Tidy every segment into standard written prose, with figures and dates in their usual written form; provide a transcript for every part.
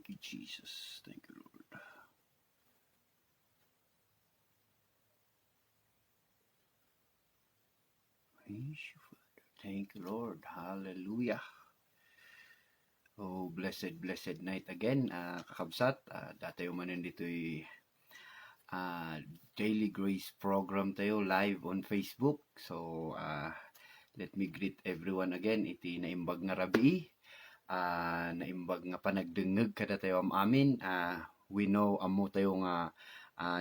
Thank you, Jesus. Thank you, Lord. Praise you, Father. Thank you, Lord. Hallelujah. Oh, blessed night again, kakabsat. Datayo manan dito'y Daily Grace program tayo live on Facebook. So, let me greet everyone again. Iti naimbag nga rabi. Naimbag nga panagdengeg kada tayo amin. We know amo tayo nga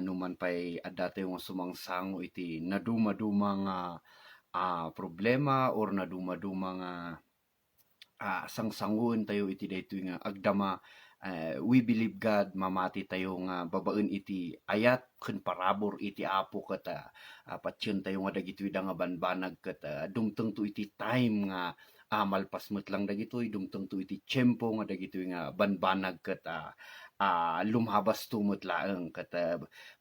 numan pa'y adda tayo nga sumangsango iti naduma-duma nga problema or naduma-duma nga sangsangun tayo iti daytoy nga agdama. We believe God mamati tayo nga babaen iti ayat ken parabor iti Apo ket patyen tayo nga dagitoy da nga banbanag ket dumteng to iti time nga malpas met lang dagitoy dumteng to iti tiempo nga dagitoy nga banbanag ket lumhabas tumot laeng ket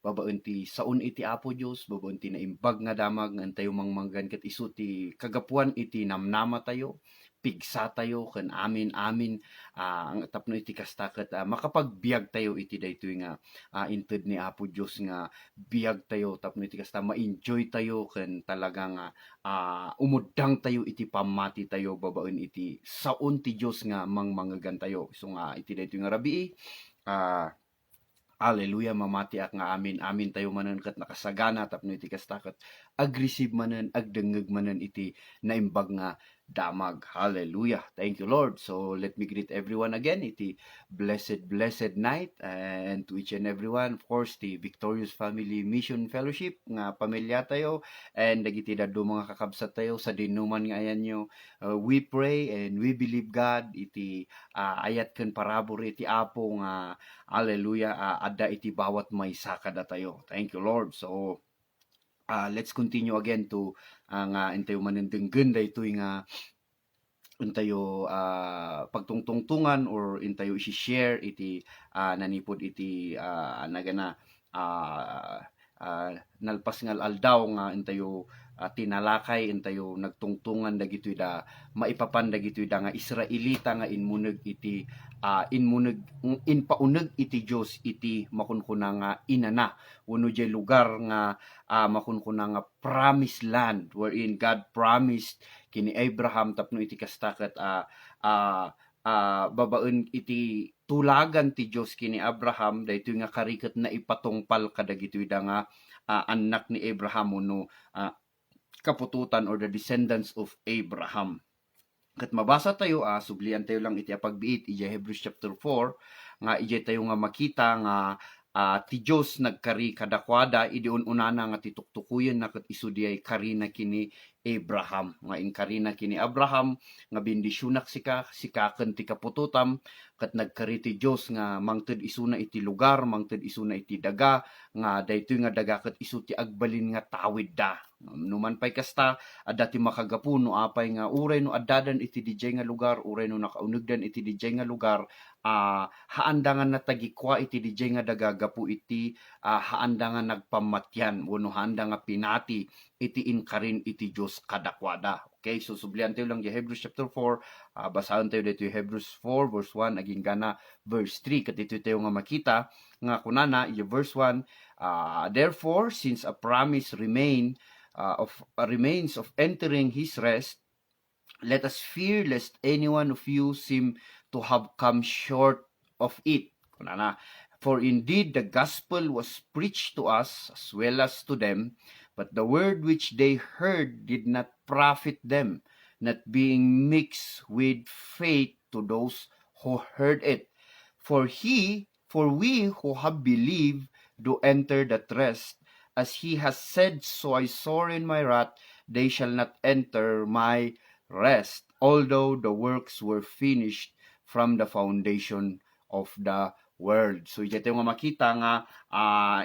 babaen ti saon iti Apo Dios, babaen ti naimbag nga damag nga tayo mangmanggan ket isu ti kagapuan iti namnama tayo, pigsa tayo ken amin ang tapno iti kasta ket makapagbiag tayo iti daytoy nga inted ni Apo Dios nga biag tayo tapno iti kasta ma-enjoy tayo ken talagang umuddang tayo iti pamati tayo babaen iti saon ti Dios nga mangmangegan tayo. So nga iti daytoy nga rabii Hallelujah, mamati ak nga amin tayo manen ket nakasagana tapno iti kasta ket agreceive manen agdengeg manen iti naimbag nga damag. Hallelujah. Thank you, Lord. So let me greet everyone again. Iti blessed night and to each and everyone. Of course, the Victorious Family Mission Fellowship nga pamilya tayo and dagiti dadto mga kakabsat tayo sa dinuman nga ayan nyo. We pray and we believe God iti ayat ken parabor iti Apo nga hallelujah adda iti bawat maysa kada tayo. Thank you, Lord. So let's continue again to nga intayo manindenggen daytoy nga intayo pagtungtungtungan or intayo i-share iti nanipod iti nagana nalpas ngal aldaw nga intayo tinalakay intayo nagtungtungan dagitoy da maipapan dagitoy da nga Israelita nga inmuneg iti inpauneg iti Dios iti makunkuna nga inana wenno jay lugar nga makunkuna nga promised land wherein God promised kini Abraham tapno iti kasta ket babaen iti tulagan ti Dios kini Abraham daytoy nga kariket na ipatungpal kadagitoy da nga anak ni Abraham wenno kapututan or the descendants of Abraham. Ket mabasa tayo sublian tayo lang iti pagbiit iti Hebrews chapter 4 nga iti tayo nga makita nga ti Dios nagkari kadakwada idiun unana nga tituktukuyen na ket isu diay kari na kini Abraham nga inkari na kini Abraham nga bendisyonak sikaken ti kapututam ket nagkari ti Dios nga mangted isuna iti lugar mangted isuna iti daga nga daytoy nga daga ket isu ti agbalin nga tawid da numan pay kasta adda ti makagapu no apay nga uray no addadan iti dijay nga lugar uray no nakaunegdan iti dijay nga lugar haandangan na tagikwa iti dijay nga dagagapu iti haandangan nagpamatyan wenno haanda nga pinati iti inkarin iti Dios kadakwada. Okay, so sublian tayo lang di Hebrews chapter 4 basahan tayo dito Hebrews 4 verse 1 aging gana verse 3 ket dito tayo nga makita nga kunana i verse 1 therefore since a promise remains of entering his rest, let us fear lest any one of you seem to have come short of it. For indeed the gospel was preached to us as well as to them, but the word which they heard did not profit them, not being mixed with faith to those who heard it. For we who have believed do enter that rest, as he has said, so I swore in my wrath, they shall not enter my rest, although the works were finished from the foundation of the world. So ito nga makita nga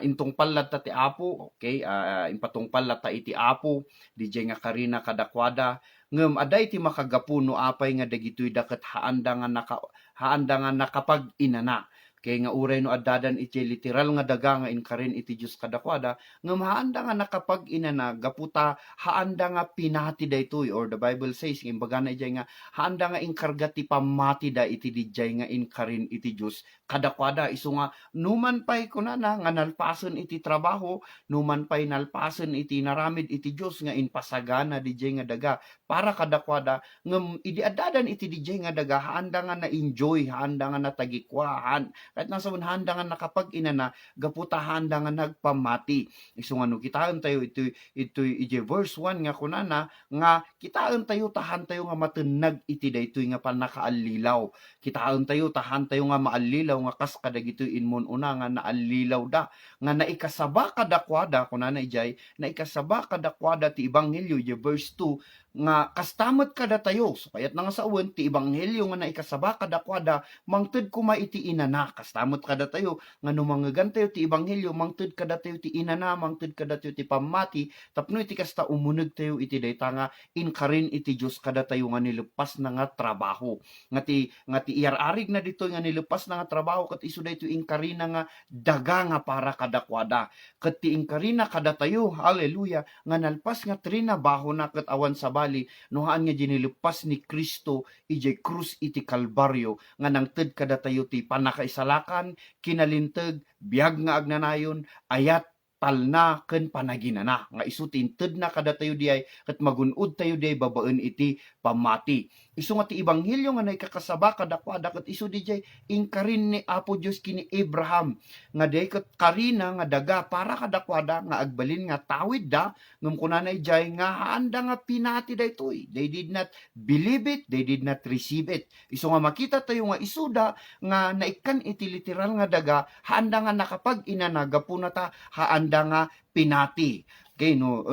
intong palata ti Apo, okay? Impatong palata iti Apo, DJ nga karina kadakwada, ngem aday ti makagapu no apay nga dagitoy daket haanda nga nakapag inana. Kay nga uray no addadan iti literal nga daga nga inkarin iti Dios kadakwada nga maanda nga nakapag inana gaputa haanda nga pinati daytoy, or the Bible says imbaga na ijay nga haanda nga inkarga ti pamati da iti dijay nga inkarin iti Dios kadakwada. Isu nga numan pay kunana nga nalpason iti trabaho, numan pay nalpason iti naramid iti Dios nga inpasagana dijay nga daga para kadakwada ngem idi addadan iti dijay nga daga haanda nga na-enjoy, haanda nga natagikwahan, kahit nasa handa nga nakapag inana gaputa handa nga nagpamati. Isu nga no kitaon tayo ito iti verse 1 nga kunana nga kitaon tayo tahan tayo nga matenag iti daytoy nga panakaalilaw. Kitaon tayo tahan tayo nga maalilaw nga kas kadagitoy inmon una nga naalilaw da nga naikasaba kadakwada kunana ijay naikasaba kadakwada ti ebanghelyo iti verse 2 nga kastamot kada tayo. So kayat nga sa uwan ti ebanghelyo nga naikasaba kadakwada mangted kuma iti inana. Kastamot kada tayo nga numangagan tayo ti ebanghelyo mangted kada tayo ti inana, mangted kada tayo ti pamati tapno iti kasta umuneg tayo iti dayta nga inkarin iti Dios kada tayo nga nilepas na nga trabaho. Nga ti iyararig na dito nga nilepas na nga trabaho ket isu dayto inkarina nga daga nga para kadakwada. Ket ti inkarina kada tayo, hallelujah, nga nalpas nga trinabaho na ket awan sa bali nohaan nga ginilepas ni Kristo ijay krus iti Kalbaryo nga nangted kada tayo ti panakaisalakan, kinalinteg, biag nga agnanayon, ayat talna ken panaginana nga isu tinted na kada tayo diay ket magunod tayo diay babaen iti pamati. Isu nga ti ebanghelyo nga naikakasaba kadakwada ket isu dijay inkarin ni Apo Dios kini Abraham nga diay ket karina nga daga para kadakwada nga agbalin nga tawid da ngem kunana ijay nga haanda nga pinati daytoy. They did not believe it, they did not receive it. Isu nga makita tayo nga isuda nga naikan iti literal nga daga haanda nga nakapag inanaga punata haanda nga pinati. Okay, no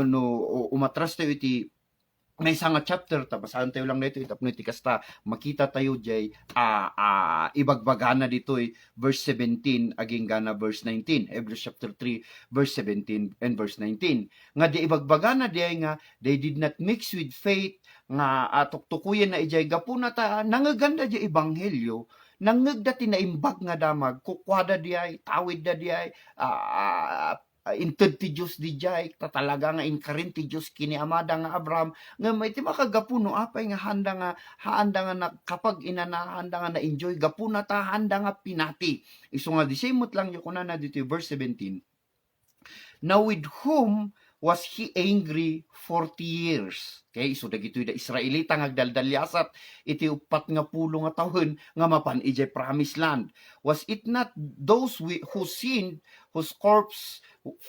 umatras tayo iti may isa nga chapter, tabasahan tayo lang dito, itapno iti kasta, makita tayo jay, ibagbagana dito verse 17, aging gana verse 19, Hebrews chapter 3, verse 17 and verse 19. Nga di ibagbagana di nga, they did not mix with faith, nga tuktukuyan na ijay, gapuna ta, nangaganda di ebanghelyo, nangagda tinaimbag nga damag, kukwada di ay, tawid da di ay, inted ti Diyos di jay, talaga nga inkarin ti Diyos kini amada nga Abraham, nga may ti makagapuno, apay nga handa nga kapag inana, handa nga na-enjoy, gapuna ta, handa nga pinati. Isu nga disimot lang yung kunana dito, verse 17. Now with whom was he angry 40 years? Okay, so dagitoy da Israelita nga agdaldalyasat iti 40 nga taon nga mapan ijay promised land. Was it not those who sinned, whose corpse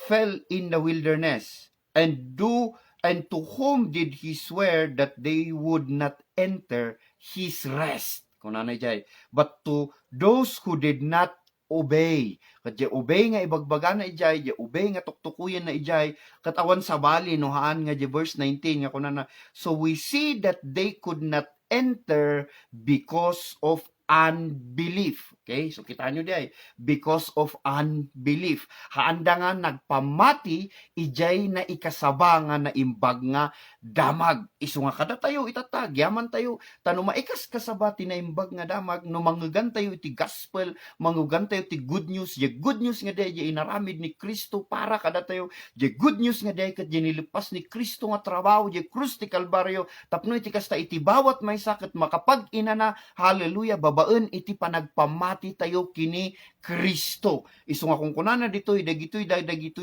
fell in the wilderness? And to whom did he swear that they would not enter his rest? Kunana ijay, but to those who did not obey. Kat obey nga ibagbaga na ijay, obey nga tuktukuyan na ijay, katawan sa bali nohaan nga verse 19 nga kunana. So we see that they could not enter because of unbelief. Okay? So kita nyo di because of unbelief. Haanda nga nagpamati, ijay na ikasaba nga na imbag nga damag. Isu nga kada tayo itatag, yaman tayo, tano maikas kasaba tinaimbag nga damag, no mangugan tayo iti gospel, mangugan tayo iti good news, yung good news nga di inaramid ni Kristo para kada tayo, yung good news nga di kat nilipas ni Kristo nga trabaho, yung krus ti Kalbaryo, tapno iti kasta iti bawat may sakit makapag inana, hallelujah, babaen iti panagpamati tayo kini Kristo. Isu nga kung kunana ditoy dagitoy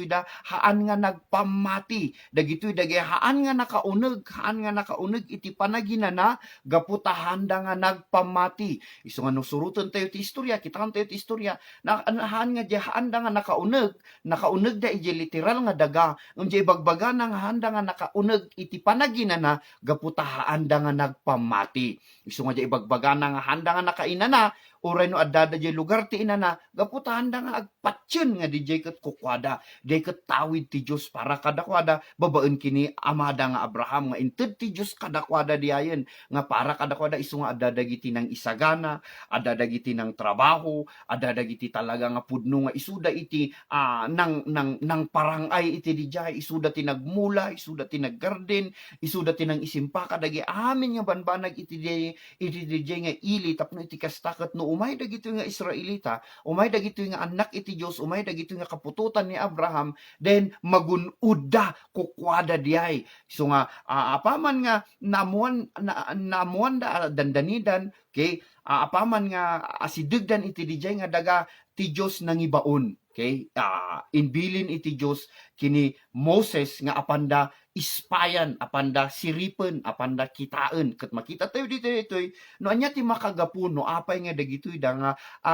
da haan nga nagpamati, dagitoy dagay haan nga nakauneg iti panaginana gaputa handa nga nagpamati. Isu nga nusurutan tayo ti istorya, kitaan tayo ti istorya na haan nga di handa nga nakauneg da iti literal nga daga, unjay bagbaga nga handa nga nakauneg iti panaginana gaputa handa nga nagpamati. Isu nga di bagbaga nga handa nga nakainana uray no adada di lugar ti inana, gaputahan da nga agpatyon nga di ket kukwada, di ket tawid ti Diyos para kadakwada, babaen kini amada nga Abraham, nga inted ti Diyos kadakwada di ayen, nga para kadakwada isu nga adadagiti ng isagana, adadagiti ng trabaho, adadagiti talaga nga pudno nga isuda iti nang parangay iti di jay, isuda ti nagmula, isuda ti naggarden, isuda ti nang isimpa kadagi amin nga banbanag iti di jay nga ili, tapno iti kastaket no umay dagitoy nga Israelita, umay dagitoy nga anak iti Dios, umay dagitoy nga kapututan ni Abraham, then magun-ud da kukwada diay. So nga apaman nga namuan da dandanidan, okay? Apaman nga asidegdan iti dijay nga daga ti Dios nangibaon. Okay? Inbilin iti Dios kini Moses nga apanda ispayan, apanda siripen, apanda kitaan. Ket makita tayo ditoy no anya ti makagapon no apay nga dagitoy da nga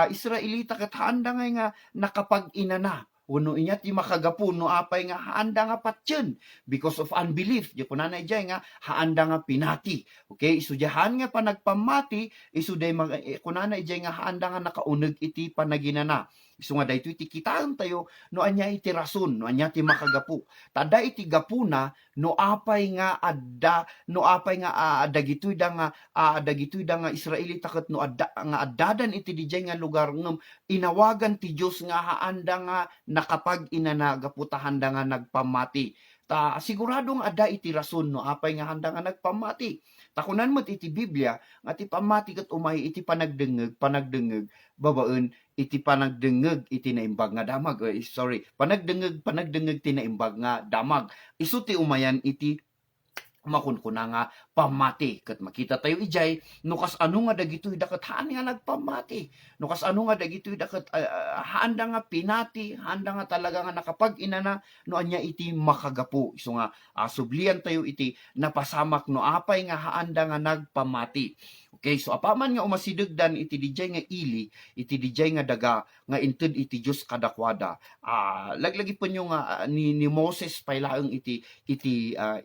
Israelita ket handa nga nakapag-inana. Uno inya ti makagapon no apay nga haanda nga patyen because of unbelief. Di kunana ijay nga haanda nga pinati. Okay, isujahan nga panagpamati, isuday kunana ijay nga haanda nga nakauneg iti panaginana. Isu nga daytoy iti kitaan tayo no anya iti rason, no anya ti makagapu. Tada iti gapuna no apay nga adda, no apay nga dagitoy da nga Israelita ket no adda nga addadan iti dijay nga lugar ngem inawagan ti Dios nga haanda nga nakapag-inana gaputa handa nga nagpamati. Siguradong ada iti rason no apay nga handa nga nagpamati. Takunan mo't iti Biblia nga ti pamati ket umay iti panagdengeg babaen iti panagdengeg iti naimbag nga damag. Panagdengeg ti naimbag nga damag. Isu ti umayan iti makunkuna nga pamati. Ket makita tayo ijay no kas ano nga dagitoy daket haan nga nagpamati. No kas ano nga dagitoy daket handa nga pinati, handa nga talaga nga nakapag-inana no anya iti makagapu. So nga sublian tayo iti napasamak no apay nga haanda nga nagpamati. Okay, so apaman nga umasidegdan iti dijay nga ili, iti dijay nga daga nga inted iti Dios kadakwada. Laglagi pa nyo nga ni Moses paylaeng iti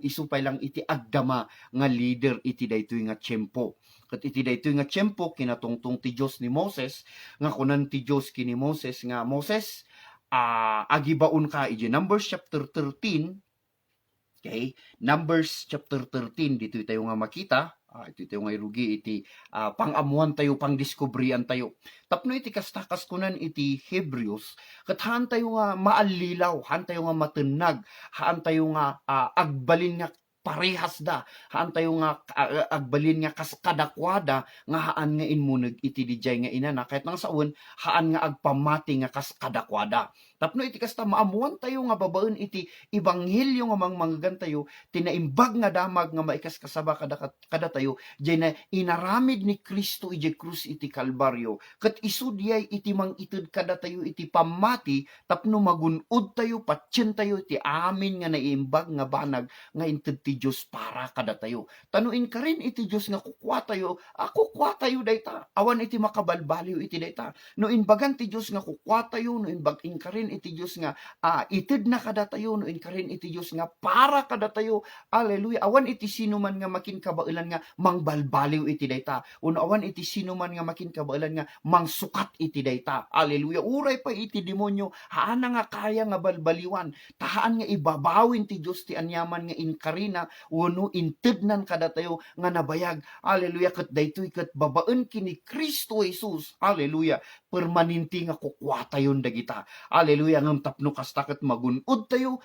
isu paylang iti agdama nga leader iti daytoy nga tiyempo. Ket iti daytoy nga tiyempo kinatungtong ti Dios ni Moses nga kunan ti Dios kini Moses nga Moses agibaon ka iti Numbers chapter 13. Okay, Numbers chapter 13 dito tayo nga makita. Ito tayo nga irugi iti pangamuan tayo, pangdiskubrian tayo. Tapno iti kastakas kunan iti Hebrews, kat haan tayo nga maalilaw, haan tayo nga matenag, haan tayo nga agbalin nga parehas da, haan tayo nga agbalin nga kaskadakwada, nga haan nga inmuneg iti dijay nga inana, kahit nang saun, haan nga agpamati nga kaskadakwada. Tapno iti kasta maamuan tayo nga babaen iti ibanghilyo nga mangmanggan tayo, tinaimbag nga damag nga maikas kasaba kada tayo, jay na inaramid ni Kristo iti krus iti Kalbaryo, kat isudiyay iti mangited kada tayo iti pamati, tapno magunod tayo, patsyen tayo, iti amin nga naimbag nga banag, nga inted ti Diyos para kada tayo. Tanuin ka rin iti Diyos nga kukwa tayo dayta, awan iti makabalbaliw iti dayta. No inbagan ti Diyos nga kukwa tayo, no inbagin ka rin iti Diyos nga ited na kada tayo, no in ka rin iti Diyos nga para kada tayo. Hallelujah. Awan iti sino man nga makin kabailan nga mangbalbaliw iti dayta. Uno awan iti sino man nga makin kabailan nga mangsukat iti dayta. Hallelujah. Uray pa iti demonyo, haan nga kaya nga balbaliwan. Tahaan nga ibabawin ti Diyos ti anyaman nga inkarina, uno intednan kada tayo nga nabayag. Hallelujah. Ket daytoy ket babaen kini Kristo Jesus. Hallelujah. Permanente nga kukwa tayon dagita. Hallelujah. Ngem tapno kasta ket magunod tayo,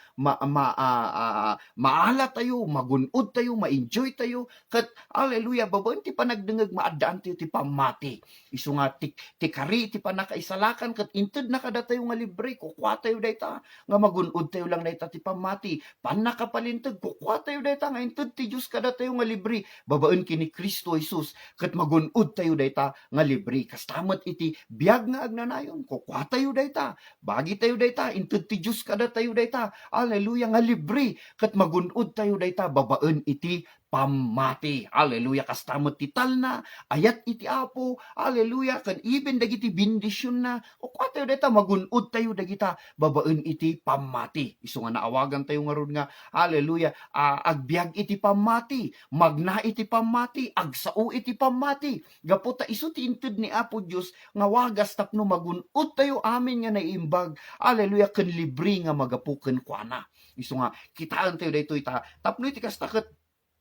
maala tayo, magunod tayo, ma-enjoy tayo. Ket hallelujah, babaen ti panagdengeg maadaan tayo ti pamati. Isu nga ti kari ti panakaisalakan ket inted na kada tayo nga libre, kukwa tayo dayta nga magunod tayo lang dayta ti pamati. Panakapalinteg kukwa tayo dayta nga inted ti Dios kada tayo nga libre. Babaen kini Kristo Jesus ket magunod tayo dayta nga libre. Kastamet iti biag nga agnanayon, kukwa tayo dayta. Bagi tayo dayta, inted ti Dios kada tayo dayta. Hallelujah nga libre ket magunod tayo dayta babaen iti pamati. Hallelujah. Kastamot ti talna, ayat iti apo. Hallelujah. Kan even dagiti bindisyon na, o kwa tayo data, magunod tayo dagita, babaen iti pamati. Isu nga naawagan tayo nga ron nga, hallelujah, agbiag iti pamati, magna iti pamati, agsao iti pamati. Gaputa isu ti inted ni Apo Dios nga wagas tapno magunod tayo amin nga naimbag. Hallelujah. Kan libre nga magapuken kuana. Isu nga kitaan tayo daytoy ta. Tapno iti kastaket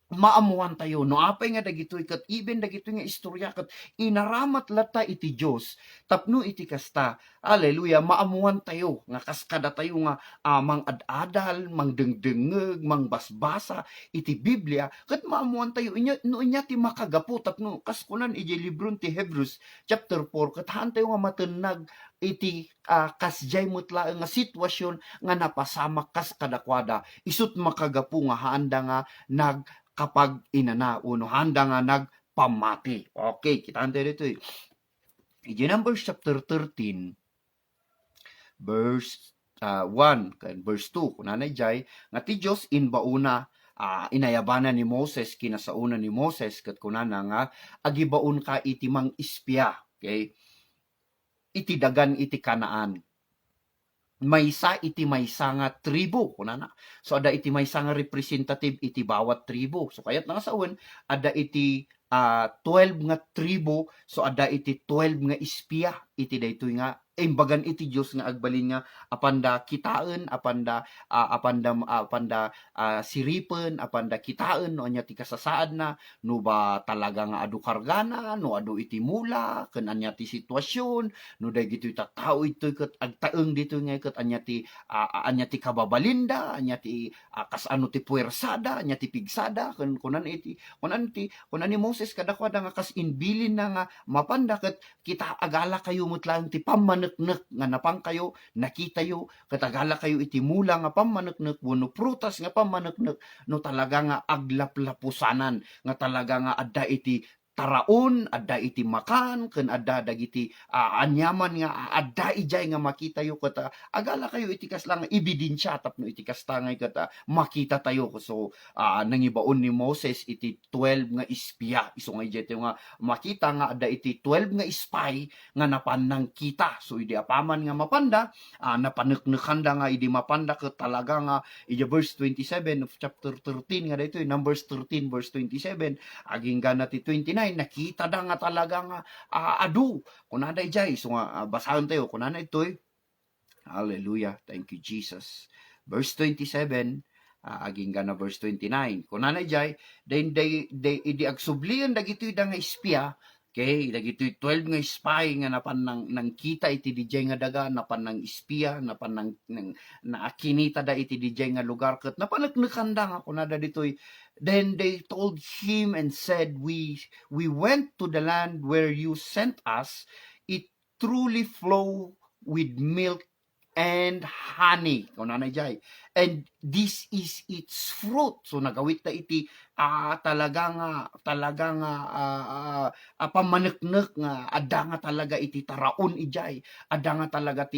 maamuan tayo no apay nga dagitoy ket even dagitoy nga istorya ket inaramat lata iti Dios tapno iti kasta. Hallelujah, maamuan tayo nga kaskada tayo nga mang-adadal, mangdengdengeg, mangbasbasa iti Biblia ket maamuan tayo inya ti makagapu tapno kaskunan iti libro ti Hebrews chapter 4 ket haan tayo nga matennag iti kasjay mutla nga sitwasyon nga napasamak kas kadakwada isut makagapu nga haanda nga nag kapag inana uno handa nga nagpamati. Okay, kita natin dito eh. In Numbers chapter 13, verse 1, verse 2, kunanay jay, nga ti Diyos inbauna, inayabanan ni Moses, kinasauna ni Moses, kat kunana nga, agibaon ka iti mang ispya, okay? Iti dagan iti Kanaan. Maysa iti maysa nga tribo kunana. So ada iti maysa nga representative iti bawat tribo. So kayat nga saon ada iti 12 nga tribo, so ada iti 12 nga ispya iti daytoy nga imbagan iti Dios nga agbalin nga apanda kitaen apanda siripen apanda kitaen no anya ti kasasaad na no ba talaga nga adu kargana no adu iti mula ken anya ti sitwasyon no dagitoy tattao itoy ket agtaeng dito nga ket anya ti kababalinda anya ti kasano ti puwersada anya ti pigsada ken kunan ni Moses kadakwada nga kas inbilin na nga mapanda ket kita agala kayo mutlang ti pammaneknek nga napang kayo nakita yo ket agala kayo iti mula nga pammaneknek wenno prutas nga pammaneknek no talaga nga aglaplapusanan nga talaga nga adda iti taraon, adda iti makan, ken adda dagiti anyaman nga adda ijay nga makita yo ket agala kayo iti kaslang ebidensya tapno iti kastangay ket makita tayo so nangibaon ni Moses iti 12 nga ispya iso nga ijay nga makita nga adda iti 12 nga spy nga napannang kita so idi apaman nga mapanda napaneknekanda nga idi mapanda ket talaga nga iti verse 27 of chapter 13 nga daytoy Numbers 13 verse 27 aging gana ti 29 nakita da nga talaga nga adu kunada ijay so nga basahan tayo kunana itoy hallelujah thank you Jesus verse 27 aging gana verse 29 kunana ijay then they idi agsublian dagitoy da nga ispya okay dagitoy 12 nga spy nga napan nang kita iti dijay nga daga napan nang ispya napan nang naakinita da iti dijay nga lugar ket napaneknekanda nga kunada ditoy. Then they told him and said, we went to the land where you sent us. It truly flow with milk and honey. And this is its fruit. So nagawit na iti talagang pamaneknek nga adda nga talaga iti taraon ijay adda nga talaga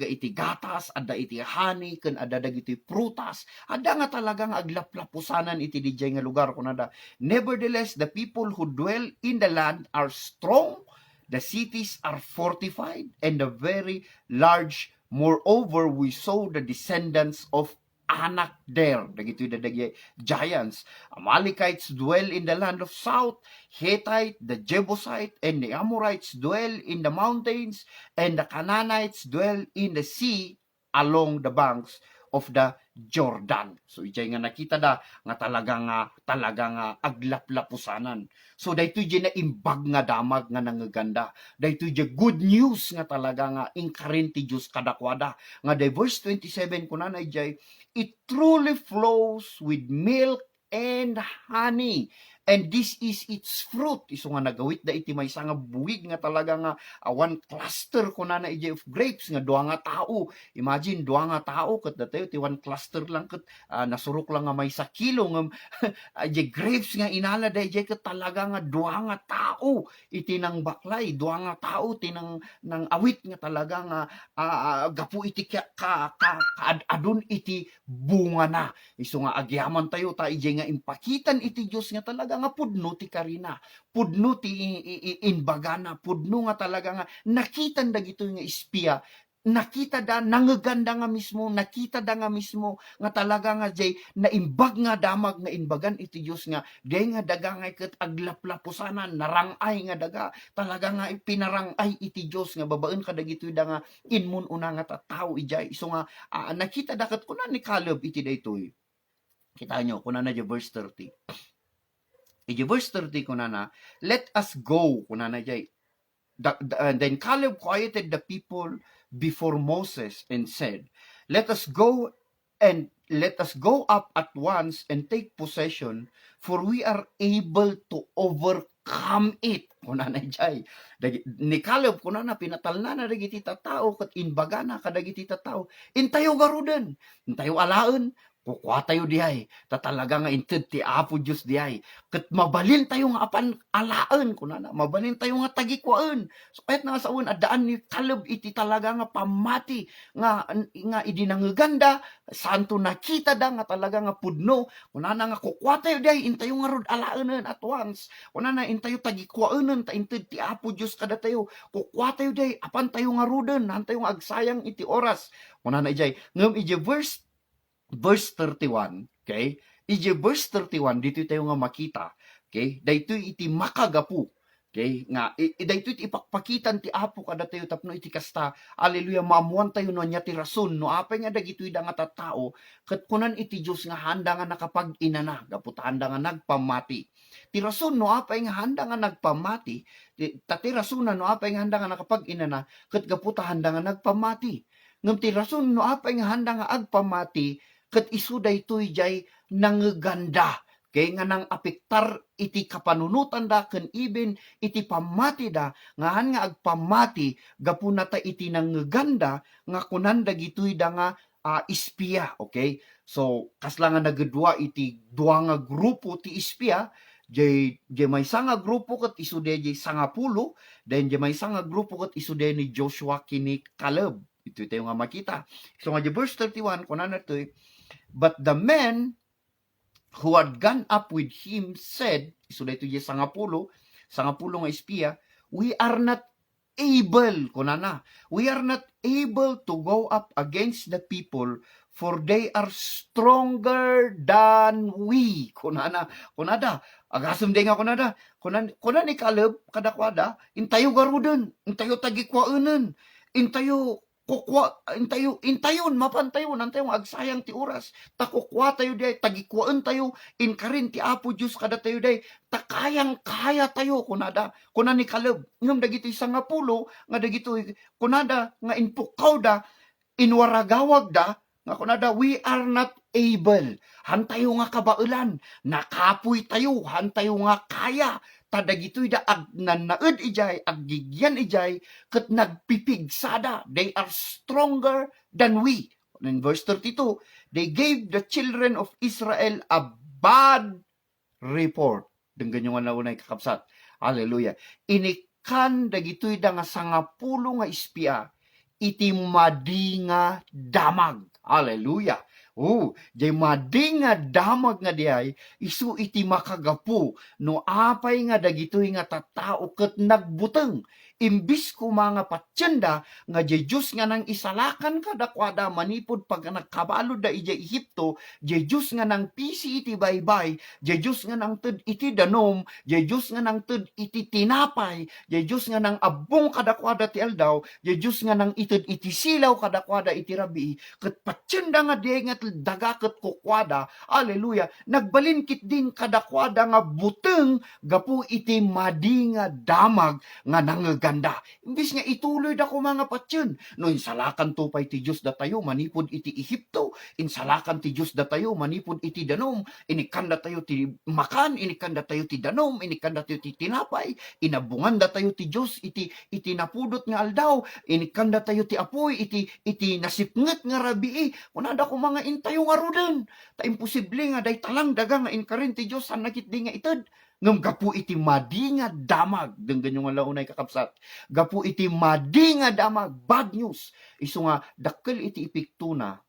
iti gatas adda iti honey ken adda dagiti prutas adda nga talaga nga aglaplapusanan iti dijay nga lugar kunada. Nevertheless the people who dwell in the land are strong, the cities are fortified and a very large. Moreover, we saw the descendants of Anak there. Dagitoy dadagi giants. Amalekites dwell in the land of south. Hittite, the Jebusite, and the Amorites dwell in the mountains. And the Canaanites dwell in the sea along the banks of the Jordan. So ijay nga nakita da nga talaga nga aglaplapusanan. So daytoy na imbag nga damag nga nangaganda. Daytoy good news nga talaga nga inkarin ti Dios kadakwada. Nga verse 27 kunana ijay it truly flows with milk and honey. And this is its fruit. Iso nga nagawit da iti maysa nga buwig nga talaga nga one cluster kunana ijay of grapes nga duha nga tao. Imagine duha nga tao ket datayo ti one cluster lang ket nasurok lang nga maysa kilo nga ijay grapes nga inala da ijay ket talaga nga duha nga tao iti nang baklay, duha nga tao ti nang awit nga talaga nga gapu iti adun iti bunga na. Iso nga agyaman tayo ta ijay nga impakitan iti Dios nga talaga nga pudno ti karina, pudno ti inbagana, pudno nga talaga nga nakitan dagito nga ispya, nakita da nangaganda nga mismo, nakita da nga mismo nga talaga nga jay naimbag nga damag nga inbagan iti Dios nga day nga daga nga ket aglaplapusanan narangay nga daga talaga nga pinarangay iti Dios nga babaen kadagitoy da nga inmun una nga tattao ijay iso nga nakita da ket kunan ni Caleb iti daytoy Kita nyo, kuna na verse 30. Verse 30 kuna na, let us go, kuna na jay. Then Caleb quieted the people before Moses and said, let us go up at once and take possession, for we are able to overcome it. Kuna na jay. Ni Caleb kuna na pinatalna na dagiti tao kat inbagana kadagiti tao. Intayo garuden, intayo alaen, kukwa tayo dihay. Tatalaga nga inted ti Apo Diyos dihay. Kat mabalin tayo nga apan alaan kuna na. Mabalin tayo nga tagikwaan. So kahit nga sa adaan ni Caleb iti talaga nga pamati nga idinangaganda santo nakita da nga talaga nga pudno. Kuna na nga kukwa tayo dihay intayo nga rod alaanen at once. Kuna na intayo tagikwaanen ta inted ti Apo Diyos kada tayo. Kukwa tayo dihay apan tayo nga roden nantayo nga agsayang iti oras. Kuna na ijay ngem verse 31, okay? Verse 31, dito tayo nga makita, okay? Dito iti makagapu, okay? Nga, dito iti ipakpakitan ti Apo kada tayo tapno iti kasta, haleluya, maamuan tayo no nya ti rason, no apay nga dagito ida nga tattao, kat kunan iti Diyos nga handa nga nakapag-inana, gaput handa nga nagpamati. Ti rason no apay nga handa nga nagpamati, ti rason no apay nga handa nga nakapag-inana, kat gaput handa nga nagpamati. Ngem ti rason no apay nga handa nga agpamati, kat isu daytoy jay nangganda kay nga nang apektar iti kapanunutan da ken even iti pamati da ngahan nga agpamati gapuna ta iti nangganda nga kunan dagitoy da nga ispiya. Okay, so kasla nga nagdua iti dua nga grupo ti ispiya. Jay may sanga grupo kat isude jay 10, then jay may sanga grupo kat isude ni Joshua kini Caleb. Ito tayo nga makita. So nga verse 31 kunan natoy, but the men who had gone up with him said, so dito yung 10 nga espiya, we are not able, kunana, we are not able to go up against the people, for they are stronger than we. Kunada, agasum din nga kunada, kunan ni Caleb, kadakwada, intayo garuden, intayo tagikwaanen, intayon mapantayon antayong agsayang ti oras takukwa tayo day tagikwaan tayo inkarin ti Apo Diyos kada tayo day takayang kaya tayo kunada kunan ni Caleb ngem dagiti 10 nga dagitoy kunada nga inpukaw da inwaragawag da nga kunada we are not able hantayo nga kabailan nakapoy tayo hantayo nga kaya tadagitoy da agnanaed ijay aggigyan ijay ket nagpipigsada they are stronger than we. In verse 32, they gave the children of Israel a bad report. Denggan yung naunay kakabsat. Hallelujah. Inikan dagitoy da nga 10 nga ispiya iti madi nga damag. Hallelujah. Jay madi nga damag nga diay isu iti makagapu no apay nga dagitoy nga tattao ket nagbuteng imbis ko mga patyenda nga jay Diyos nga nang isalakan kadakwada manipod pag nagkabalo da ijay Ehipto jay Diyos nga nang pisi iti baybay jay Diyos nga nang ted iti danom jay Diyos nga nang ted iti tinapay jay Diyos nga nang abong kadakwada ti aldaw jay Diyos nga nang ited iti silaw kadakwada iti rabii ket patyenda nga diay nga dagaket kukwada, haleluya, nagbalinkit din kadakwada nga buteng gapu iti madi nga damag nga nanggaganda. Imbis nga ituloy da ko mga patyon, no insalakan to pay ti Diyos da tayo manipod iti Ehipto, insalakan ti Diyos da tayo manipod iti danom, inikanda tayo ti makan, inikanda tayo ti danom, inikanda tayo ti tinapay, inabungan da tayo ti Diyos iti napudot nga aldaw, inikanda tayo ti apoy, iti nasipnget nga rabii, kunada ko mga intayo nga ruden. Ta imposible nga day talang daga nga inkarin ti Diyos san nakit di nga ited. Ngam gapu iti madi nga damag. Denggan yung launay kakapsat. Gapu iti madi nga damag. Bad news. Isu nga dakkel iti ipiktuna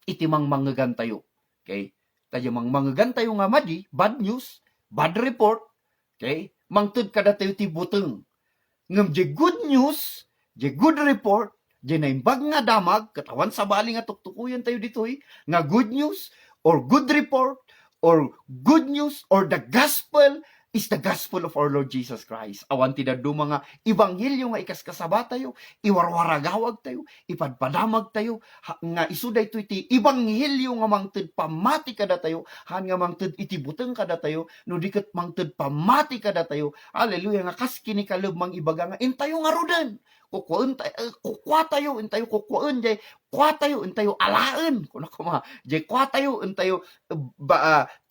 iti mangmangegan tayo. Okay? Tayo mangmangegan tayo nga madi, bad news, bad report. Okay? Mangtud kada tayo ti buteng. Ngam di good news, di good report, ginaimbag nga damag, katawan sa bali nga tuktukuyan tayo ditoy, nga good news, or good report, or good news, or the gospel, is the gospel of our Lord Jesus Christ. Awan ti dadto mga ebanghelyo nga ikaskasaba tayo, iwarwaragawag tayo, ipadpadamag tayo, nga isuday to iti ebanghelyo nga mangted pamati kada tayo, han nga mangted iti buteng kada tayo, no diket mangted pamati kada tayo. Hallelujah, nga kas kini kalub mang ibaga nga intayo nga roden. Kukuan tayo, kukwa tayo, intayo kukuan jay, kwa tayo, intayo alaan. Kuna kuma, jay kwa tayo, intayo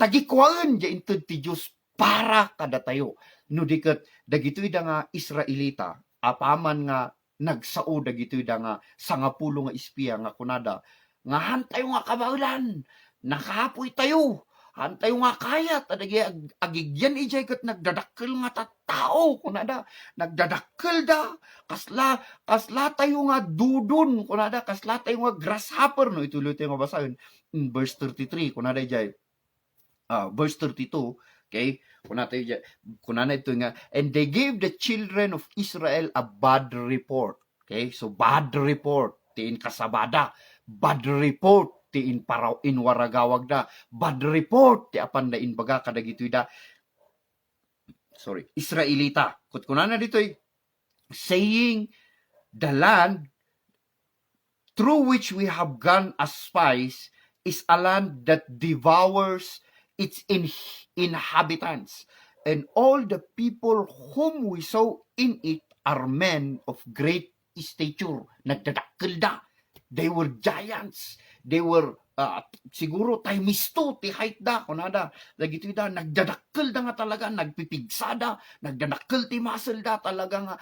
tagikuan jay inted ti Diyos para kada tayo. No diket dagitoy da nga Israelita apaman nga nagsao dagitoy da nga 10 nga espiya nga kunada nga hantayo nga kabaulan nakahapoy tayo hantayo nga kayat adagi agigyan ijay ket nagdadakkel nga tattao kunada nagdadakkel da kasla tayo nga dudon kunada kasla tayo nga grasshopper no ituloy tayo nga basahin in verse 33 kunada ijay verse 32. Okay? Kunana ito nga, and they gave the children of Israel a bad report. Okay? So, bad report. Tiin kasabada. Bad report. Tiin paraw inwaragawag da. Bad report. Ti apan da inbaga kadagitoy da. Sorry. Israelita. Kunana dito saying, the land through which we have gone as spies is a land that devours its inhabitants, and all the people whom we saw in it are men of great stature. Nagdadakkel da. They were giants. They were siguro times 2 ti height da kunada dagito da nagdadakkel da nga talaga nagpipigsada nagdadakkel ti muscle da talaga nga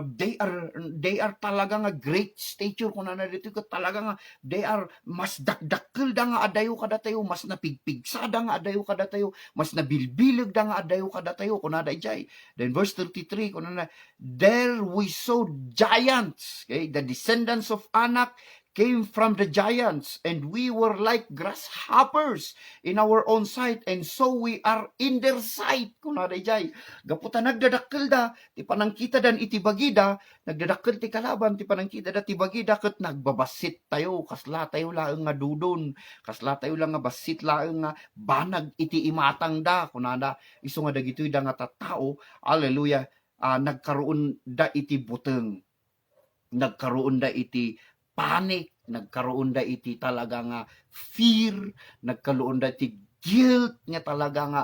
they are talaga nga great stature kunana dito ko talaga nga they are mas dakdakkel da nga adayo kada tayo mas napigpigsada nga adayo kada tayo mas nabilbilig da nga adayo kada tayo kunada ijay. Then verse 33 kunana, there we saw giants, okay, the descendants of Anak came from the giants, and we were like grasshoppers in our own sight, and so we are in their sight. Kunada jay, gaputa nagdadakkel da, ti panangkita dan iti bagida, nagdadakkel ti kalaban, ti panangkita da ti bagida, ket nagbabasit tayo, kasla tayo laeng nga dudon, kasla tayo lang nga basit laeng nga banag iti imatang da, kunada, iso nga dagitoy da nga tattao, hallelujah, nagkaroon da iti buteng, nagkaroon da iti panic, nagkaroon da iti talaga nga fear, nagkaroon da iti guilt nga talaga nga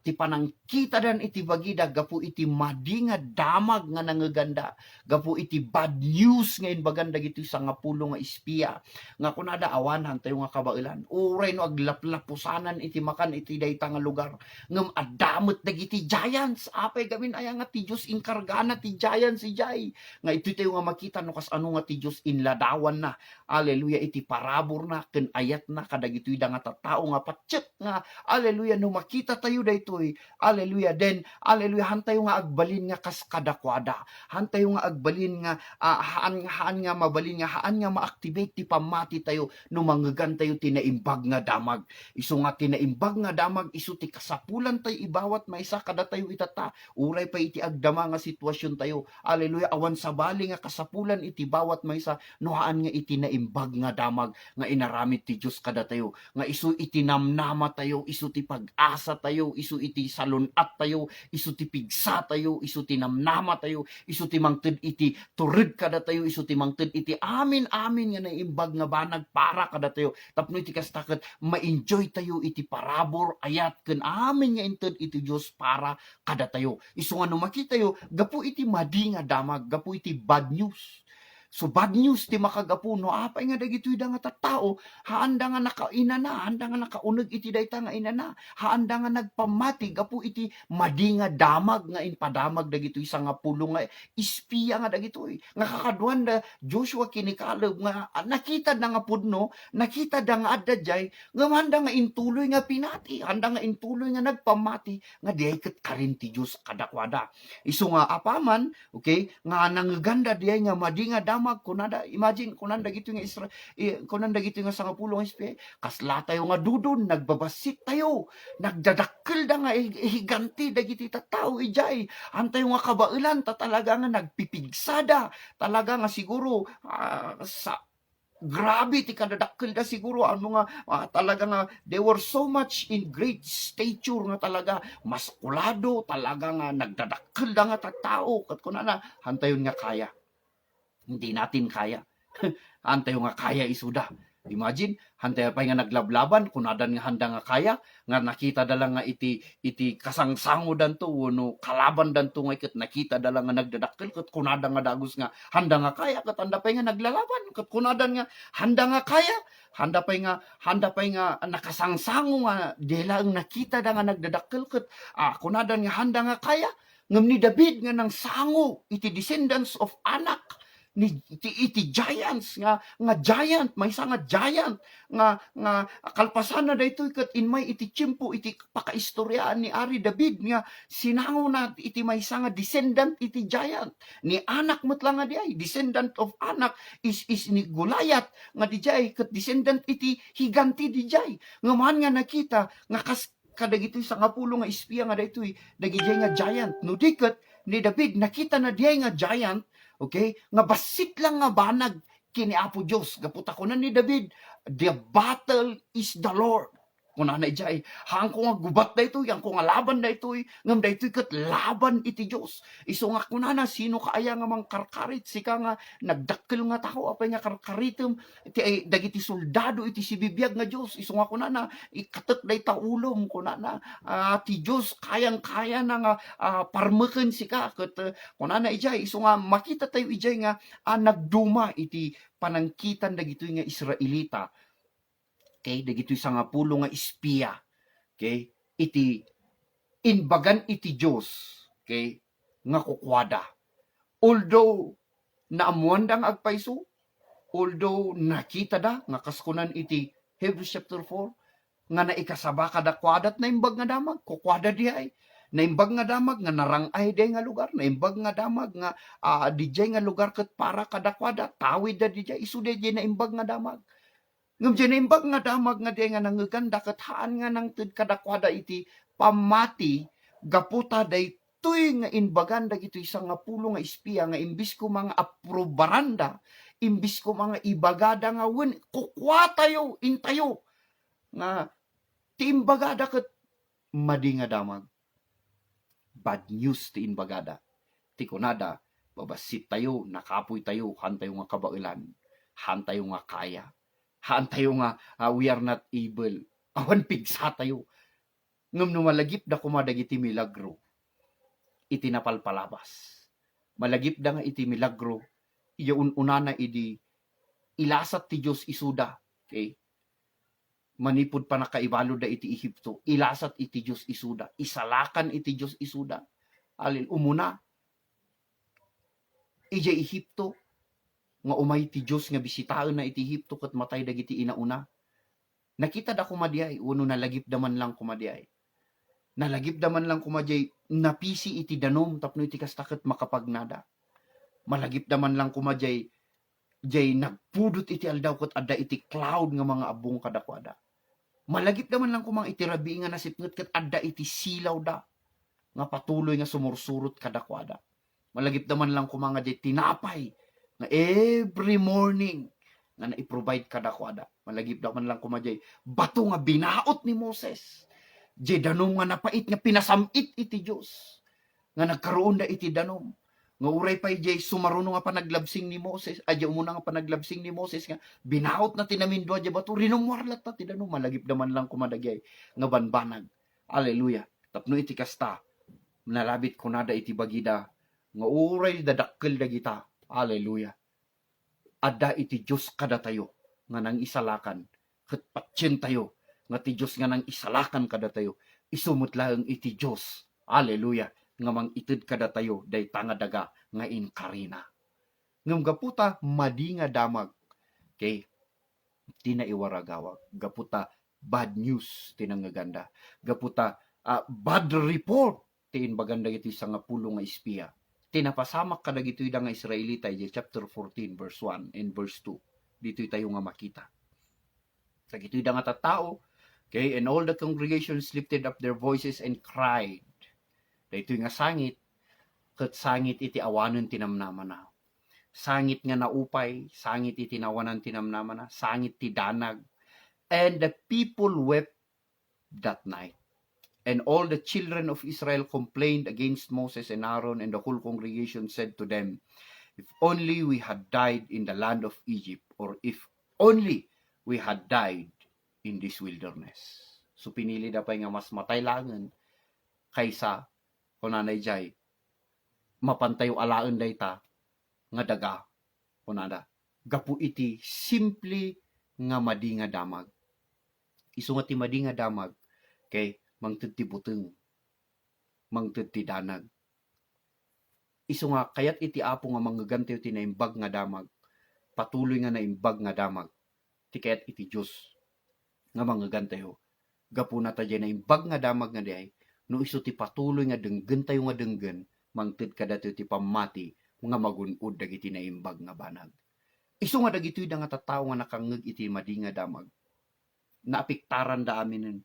ti panangkita dan iti bagida gapu iti madi nga damag nga nangaganda gapu iti bad news nga inbagan dagiti 10 nga espiya nga kunada awanan tayo nga kabailan uray no aglaplapusanan iti makan iti dayta nga lugar ngem adamot dagiti giants apay gamin aya nga ti Dios inkargana ti giants ijay nga iti tayo nga makita no kas ano nga ti Dios inladawan na hallelujah iti parabor na ken ayat na kadagitoy da nga tattao nga patsyet nga hallelujah no makita tayo daytoy hallelujah then hallelujah hantayo nga agbalin nga kas kadakwada hantayo nga agbalin nga haan nga mabalin nga haan nga ma-activate ti pamati tayo no manggagan tayo tinaimbag nga damag isu nga tinaimbag nga damag isu ti kasapulan tayo ibawat maysa kada tayo itata uray pa iti agdama nga sitwasyon tayo hallelujah awan sabali nga kasapulan iti bawat maysa no haan nga iti naimbag nga damag nga inaramid ti Dios kada tayo nga isu iti namnama tayo, isu ti pag-asa tayo, isu iti salunat tayo, isu ti pigsa tayo, isu ti namnama tayo, isu ti mangted iti turid kada tayo, isu ti mangted iti amin nga naimbag nga banag para kada tayo. Tapno iti kastaket ma-enjoy tayo iti parabor ayat ken amin nga inted iti Dios para kada tayo. Isu nga no makita tayo gapu iti madi nga damag, gapu iti bad news. So bad news ti makagapu no apay nga dagitoy da nga tattao haanda nga nakainana haanda nga nakauneg iti dayta nga inana haanda nga nagpamati gapu iti madi nga damag nga inpadamag dagitoy 10 nga espiya nga dagitoy nga kakaduan da Joshua kinikaleb nga nakita da nga pudno nakita da nga adda jay nga handa nga intuloy nga pinati handa nga intuloy nga nagpamati nga diay ket karin ti Dios kadakwada isu nga apaman okay nga nangganda diay nga madi nga damag kunada imagine kunanda gito nga kunanda gito nga 10 nga espiya kasla tayo nga dudon nagbabasit tayo nagdadakkel da nga higanti dagiti tattao ijay antayo nga kabailan ta talaga nga nagpipigsada talaga nga siguro sa grabe ti kadadakkel da siguro ang mga talaga nga they were so much in great stature nga talaga maskulado talaga nga nagdadakkel da nga tattao kat kunana hantayon nga kaya hindi natin kaya hantayon nga kaya isuda. Imagine, hantay pa nga naglablaban, kunadan nga handa nga kaya, nga nakita dalang nga iti kasangsango danto, no, kalaban danto nga ikat nakita dalang nga nagdadakkel, kat kunada nga dagos nga handa nga kaya, kat handa pa nga naglalaban, kat kunadan nga handa nga kaya, handa pa nga nakasangsango nga, dila ang nakita da nga nagdadakkel, kat kunadan nga handa nga kaya, ngam ni David nga nang sango, iti descendants of Anak, ni iti giants nga giant may isa nga giant nga kalpasan na daytoy ket in may iti tiyempo iti pakaistoryaan ni Ari David nga sinango na iti may isa nga descendant iti giant ni Anak met lang nga diay descendant of Anak is ni Goliath nga dijay ket descendant iti higanti dijay ngaman nga nakita nga kadagitoy sa ngapulo nga espiya nga daytoy dagijay nga giant no diket ni David nakita na diay nga giant. Okay? Nga basit lang nga banag kini Apo Dios. Gaputa ko na ni David, the battle is the Lord. Kuna na ijay, hang ko nga gubat da ito, yang ko nga laban da ito, ngam da ito kat laban iti Dios. Iso nga kuna na, sino kaaya nga mang karkarit, sika nga nagdakkel nga tao, apay nga karkaritem, iti dagiti soldado, iti sibibiyag nga Dios. Iso nga kuna na, ikatek da itaulom, kuna na, ti Dios, kayang-kaya na nga parmeken sika, kat kuna na ijay, iso nga makita tayo ijay nga, nagduma iti panangkitan dagito nga Israelita. Okay, dagito sa nga pulo nga espiya. Okay, iti inbagan iti Dios. Okay, nga kukwada. Although naamuan da nga agpaiso, although nakita da nga kaskunan iti Hebrews chapter 4 nga naikasaba kada kwadat na imbag nga damag, kukwada diay. Naimbag nga damag nga narangay day nga lugar, naimbag nga damag nga dijay nga lugar ket para kada kwada, tawid da dijay isu dijay naimbag nga damag. Ngam jenimbag nga damag nga di nga nangaganda kataan nga nang tud kadakwada iti pamati gaputa day tuy nga inbagan dagito isang nga pulo nga espiya nga imbis ko mga aprobaranda imbis ko mga ibagada nga wen kukwatayo intayo nga ti imbagada ket madi nga damag bad news ti imbagada ti kunada babasit tayo nakapoy tayo hantayo nga kabailan hantayo nga kaya haan tayo nga we are not able. Awan pigsa tayo. Ngam no malagip da kumadag iti milagro. Iti napalpalabas. Malagip da nga iti milagro. Iya unana idi ilasat ti Dios isuda. Okay? Manipod pa nakaibalo da iti Ehipto. Ilasat iti Dios isuda. Isalakan iti Dios isuda. Alin umuna. Ija Ehipto. Nga umay ti Diyos nga bisitaen na iti Ehipto ket matay dagiti inauna. Nakita da kumadiay, uno nalagip daman lang kumadiay. Nalagip daman lang kumadiay, napisi iti danom tapno iti kastaket makapagnada. Malagip daman lang kumadiay, jay nagpudot iti aldaw ket adda iti cloud nga mga abong kadakwada. Malagip daman lang kumang iti rabi nga nasipnget ket adda iti silaw da nga patuloy nga sumursurot kadakwada. Malagip daman lang kumanga jay tinapay nga every morning nga na-provide kadakwada. Malagip daman lang kumadjay bato nga binaot ni Moses. Jay danom nga napait nga pinasamit iti Dios. Nga nagkaroon da iti danom. Nga uray pa jay sumaruno nga panaglabsing ni Moses. Adya umuna nga panaglabsing ni Moses nga binaot na tinamindwa jay bato rinumwarlat na ti danom. Malagip daman lang kumadagay nga banbanag. Hallelujah. Tapno iti kasta nalabit kunada iti bagida nga uray dadakkel dagita. Hallelujah. Ada iti Diyos kada tayo nga nang isalakan. Ket patyen tayo nga ti Diyos nga nang isalakan kada tayo. Isumot lang iti Diyos. Hallelujah. Nga mang ited kada tayo day tangadaga nga inkarina. Ngam gaputa madi nga damag. Okay? Tinaiwaragawag. Gaputa bad news tinangaganda. Gaputa bad report tinbaganda iti sa nga pulo nga espiya. Tinapasamak ka dagitoy da nga Israelita chapter 14 verse 1 and verse 2. Dito'y tayo nga makita. Dagitoy da nga tattao, okay, and all the congregations lifted up their voices and cried. Dito'y nga sangit, ket sangit iti awanon tinamnaman na. sangit nga naupay, sangit iti nawanan tinamnaman na, sangit ti danag. And the people wept that night. And all the children of Israel complained against Moses and Aaron, and the whole congregation said to them, if only we had died in the land of Egypt, or if only we had died in this wilderness. So pinili na pa nga mas matay langan kaysa kunanay jay mapantayo alaan dayta nga daga kunada. Gapu iti simple nga madi nga damag. Isu nga ti madi nga damag kay mangted ti buteng, mangted ti danag. Isu nga kayat iti apo nga manggagantiyo ti naimbag nga damag, patuloy nga naimbag nga damag, ti kayat iti Diyos nga manggagantiyo. Gapu na ta dyan naimbag nga damag nga diay, no isu ti patuloy nga denggen tayo nga denggen, mangted kada ti pamati, nga magunod dagiti naimbag nga banag. Isu nga dagitoy da nga tattao nga nakangeg iti madi nga damag, naapiktaran da aminen.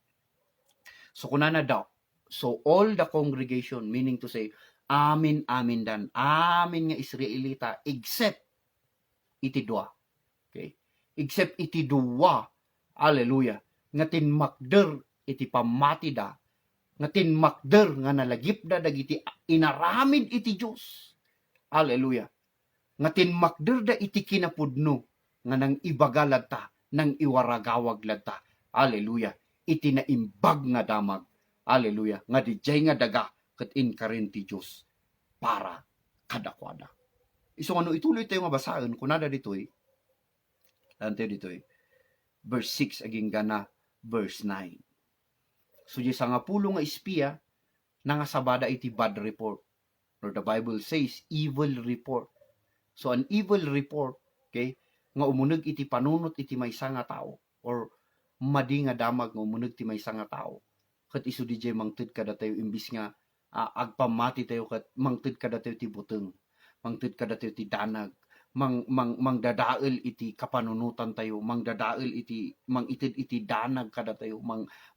So kunana daw, so all the congregation, meaning to say, amin dan, amin nga Israelita, except iti dua. Okay? Except iti dua, hallelujah, nga tinmakder iti pamati da, nga tinmakder nga nalagip da dagiti inaramid iti Diyos. Hallelujah. Nga tinmakder da iti kinapudno, nga nang ibagalad ta, nang iwaragawag lad ta. Hallelujah. Iti naimbag nga damag. Hallelujah. Nga dijay nga daga ket inkarin ti Dios para kadakwada. Isu ano ituloy tayo nga basahen kunada ditoy. Ante ditoy. Verse 6 aging gana verse 9. So di sa nga pulo nga espiya nangasabada iti bad report. Or the Bible says evil report. So an evil report, okay, nga umuneg iti panunot iti maysa nga tao or madi nga damag nga umuneg ti maysa nga tao. Ket isu DJ mangted kada tayo imbis nga agpamati tayo ket mangted kada tayo ti buteng, mangted kada tayo ti danag, mangdadael iti kapanunutan tayo, mangdadael iti mangitid iti danag kada tayo,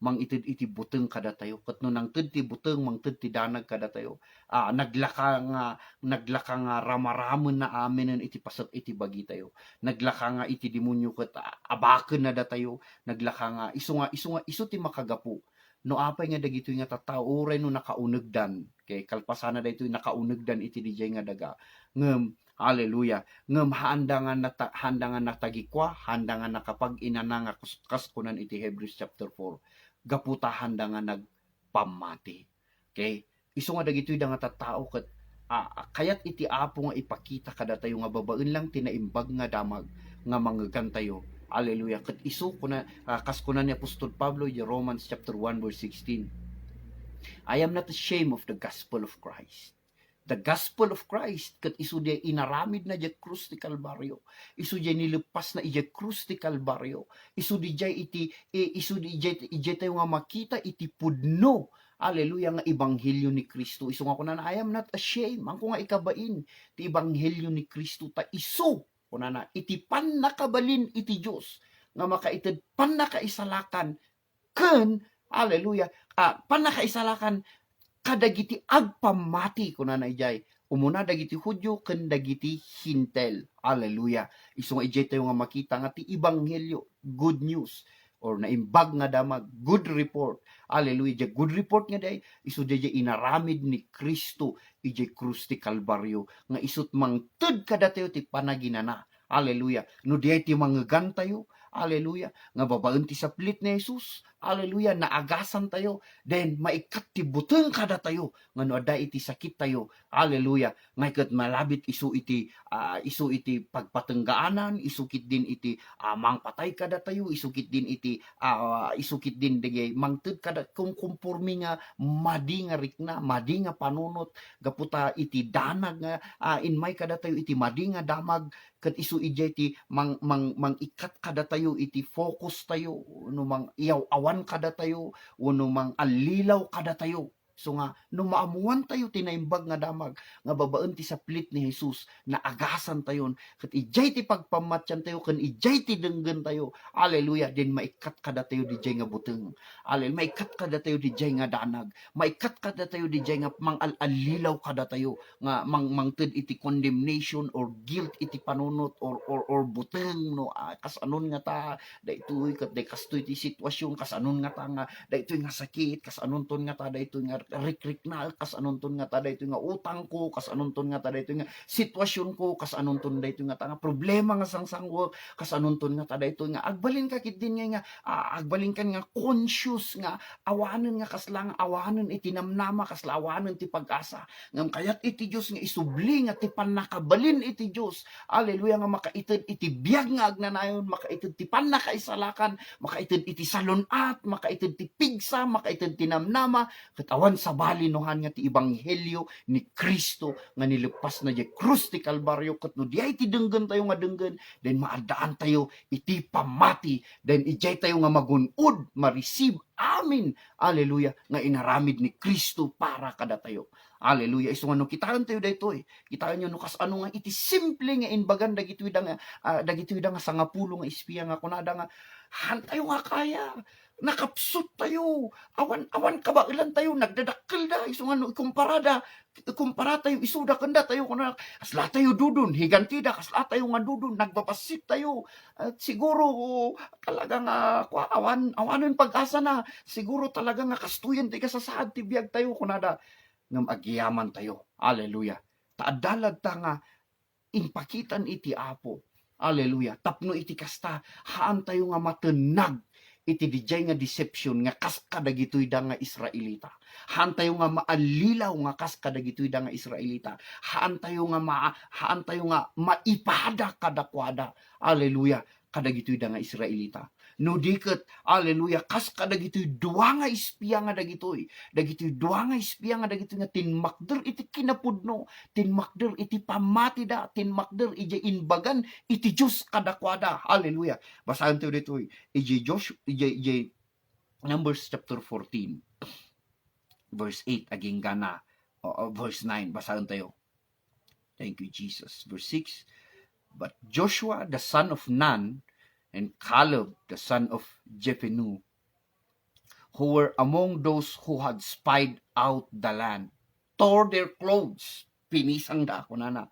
mangitid iti buteng kada tayo. Ket no nangted ti buteng, mangted ti danag kada tayo. Naglaka nga ramaramon na amenen iti pasat iti bagi tayo. Naglaka nga iti demonyo ket abaken na da tayo. Naglaka nga isu ti makagapu. No apay nga dagito nga tattao uray no nakaunegdan. Kay kalpasana da ito nakaunegdan iti dijay nga daga. Ngem hallelujah. Ngem handangan natagikwa, handangan nakapag inana nga kaskunan iti Hebrews chapter 4. Gaputa handangan nagpamati. Okay? Isu nga dagitoy da nga tattao ket kayat iti apo nga ipakita kada tayo nga babaen lang tinaimbag nga damag nga manggegan tayo. Hallelujah. Ket isu kuna kaskunan ni Apostol Pablo in Romans chapter 1 verse 16. I am not ashamed of the gospel of Christ. The gospel of Christ ket isu di inaramid na di krus ti Kalbaryo. Isu di nilepas na iti krus ti Kalbaryo. Isu di tayo nga makita iti pudno. Hallelujah nga ebanghelyo ni Kristo. Isu nga kunan I am not ashamed. Angko nga ikabain ti ebanghelyo ni Kristo ta isu kunana iti pannakabalin iti Dios nga makaited pannakaisalakan ken hallelujah pannakaisalakan kadagiti agpamati kunana ijay umuna dagiti Hudyo ken dagiti Hintel. Hallelujah. Isu nga ijay tayo nga makita nga ti ebanghelyo, good news or naimbag nga damag, good report. Hallelujah. Good report nga day isu di inaramid ni Kristo ijay krus ti Kalbaryo nga isut mangted kada tayo ti panaginana. Hallelujah. No di ti manggegan tayo. Hallelujah. Nga babaen ti saplit ni Jesus. Hallelujah. Naagasan tayo. Then maikat ti buteng kada tayo. Nga no ada iti sakit tayo. Hallelujah. Nga ikat malabit isu iti pagpatenggaanan. Isukit din iti mangpatay kada tayo. Isukit din iti isukit din digay mangted kada kung kumpurmi nga madi nga rikna, madi nga panunot. Gaputa iti danag nga inmay kada tayo iti madi nga damag. Ket isu ijay ti mang ikat kada tayo iti focus tayo no mang iyaw awan kada tayo uno mang alilaw kada tayo. So nga, no maamuan tayo tinaimbag nga damag, nga babaan ti saplit ni Jesus, na agasan tayon, kat ijay ti pagpamatyan tayo, kan ijay ti denggan tayo, hallelujah, din maikat kada tayo di jay nga buteng, hallelujah, maikat kada tayo di jay nga danag, maikat kada tayo di jay nga mangalalilaw kada tayo, nga mangted iti condemnation or guilt iti panunot or buteng, no, kasanon nga ta, daytoy kat day kastoy ti sitwasyon, kasanon nga ta nga, daytoy nga sakit, kasanon ton nga ta, daytoy nga rikrik na, kas anunton nga ta daytoy nga utang ko, kas anunton nga ta daytoy nga sitwasyon ko, kas anunton daytoy nga ta nga problema nga sangsangwo, kas anunton nga ta daytoy nga agbalin ka kit din nga agbalin kan nga conscious nga awanen nga kaslang awanen iti namnama, kasla awanen ti pag-asa ngam kayat iti Dios nga isubli nga ti panakabalin iti Dios, haleluya, nga makaited iti biag nga agnanayon, makaited ti panakaisalakan, makaited iti salunat, makaited ti pigsa, makaited ti namnama, katawan sa balinuhan nga ti ebanghelyo ni Kristo nga nilipas na di krus ti Kalbaryo, ket no diay ti denggen tayo nga denggen, then maadaan tayo iti pamati, then ijay tayo nga magunod, ma-receive, amin, haleluya, nga inaramid ni Kristo para kada tayo. Haleluya. Isu nga no kitaan tayo daytoy. Kitaan nyo no kas ano nga iti simple nga inbagan dagitoy da nga sangapulo nga espiya nga kunada nga han tayo nga kaya. Nakapsut tayo. Awan ka ba ilan tayo nagdadakkel da. Isu nga no kumpara tayo isuda kanda tayo kuna kasla tayo dudun higanti da, kasla tayo nga dudun nagbabasit tayo. At siguro talaga nga awanon pag-asa na. Siguro talaga nga kastuyan ti kasasaad ti biag tayo kunada ngam agyaman tayo. Haleluya. Taadalad ta nga inpakitan iti Apo. Haleluya. Tapno iti kasta haan tayo nga matenag iti dijay nga deception nga kas kadagitoy da nga Israelita. Haan tayo nga maalilaw nga kas kadagitoy da nga Israelita. Haan tayo nga maipada kadakwada. Haleluya. Kadagitoy da nga Israelita. No diket, haleluya, kas kadagitoy duwa nga espiya nga dagitoy duwa nga espiya nga dagitoy nga tinmakder iti kinapudno, tinmakder iti pamatida, tinmakder iti inbagan iti Dios kadakwada. Haleluya. Basahan tayo ditoy iti Numbers chapter 14 verse 8 aging gana verse 9. Basahan tayo. Thank you Jesus. Verse 6. But Joshua the son of Nun and Caleb the son of Jephunneh, who were among those who had spied out the land, tore their clothes, pinisang da kunana,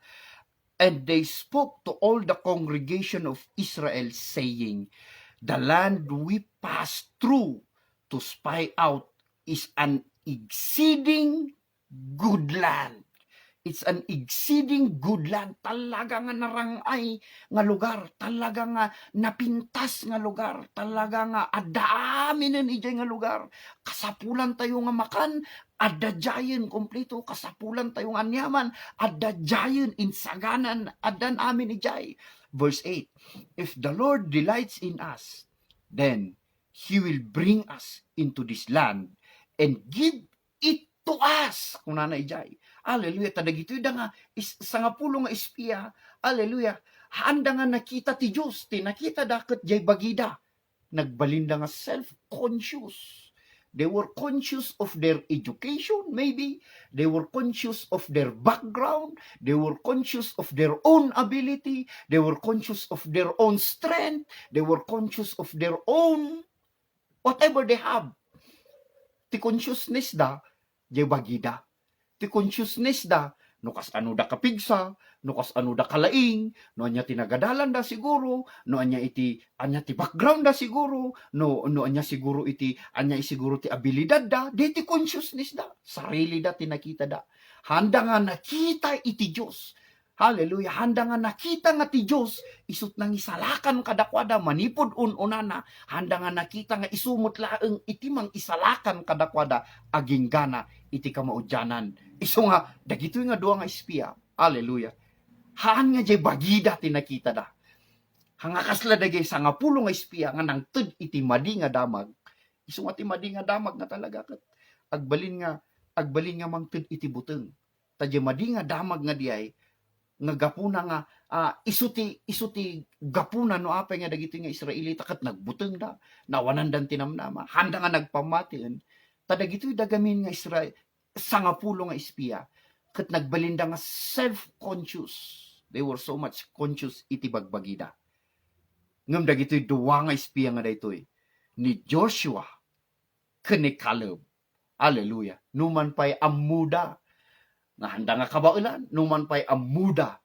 and they spoke to all the congregation of Israel, saying, the land we passed through to spy out is an exceeding good land. It's an exceeding good land. Talaga nga narangay nga lugar. Talaga nga napintas nga lugar. Talaga nga adami nun ijay nga lugar. Kasapulan tayo nga makan, adadyayen kompleto. Kasapulan tayo nga anyaman, adadyayen insaganan, adan amin ijay. Verse 8, if the Lord delights in us, then He will bring us into this land and give it to us. Kung na ijay. Hallelujah. Tadagitoy da nga sangapulo nga espiya. Hallelujah. Handa nga nakita ti Diyos. Tinakita daket jay bagida. Nagbalinda nga self-conscious. They were conscious of their education, maybe. They were conscious of their background. They were conscious of their own ability. They were conscious of their own strength. They were conscious of their own whatever they have. Ti consciousness da, jay bagida. Ti consciousness da, no kas ano da kapigsa, no kas ano da kalaing, no anya tinagadalan da siguro, no anya ti background da siguro, no anya siguro siguro ti abilidad da, di ti consciousness da, sarili da tinakita da. Handa nga nakita iti Dios. Hallelujah. Handa nga nakita nga ti Dios, isut nang isalakan kadakwada, manipod unana, handa nga nakita nga isumot laeng iti mang isalakan kadakwada, aging gana iti kamaudyanan. Isu nga, dagitoy nga duwa nga espiya. Hallelujah. Haan nga jay bagida tinakita da. Hanga kasla dagay sangapulo nga espiya nga nangted iti madi nga damag. Isu nga ti madi nga damag nga talaga ket agbalin nga mangted iti buteng. Tadya madi nga damag nga diay nga gapuna nga isuti gapuna no apay nga dagiti nga Israelita ket nagbuteng da nawanan dan tinamnama handa nga nagpamatiin tadagitoy dagamin nga sangapulo nga espiya ket nagbalinda nga self-conscious. They were so much conscious iti bagbagida. Ngem dagitoy duwa nga espiya nga daytoy ni Joshua ken ni Caleb. Hallelujah. Numan pay amuda nga handa nga kabaulan, numan pay amuda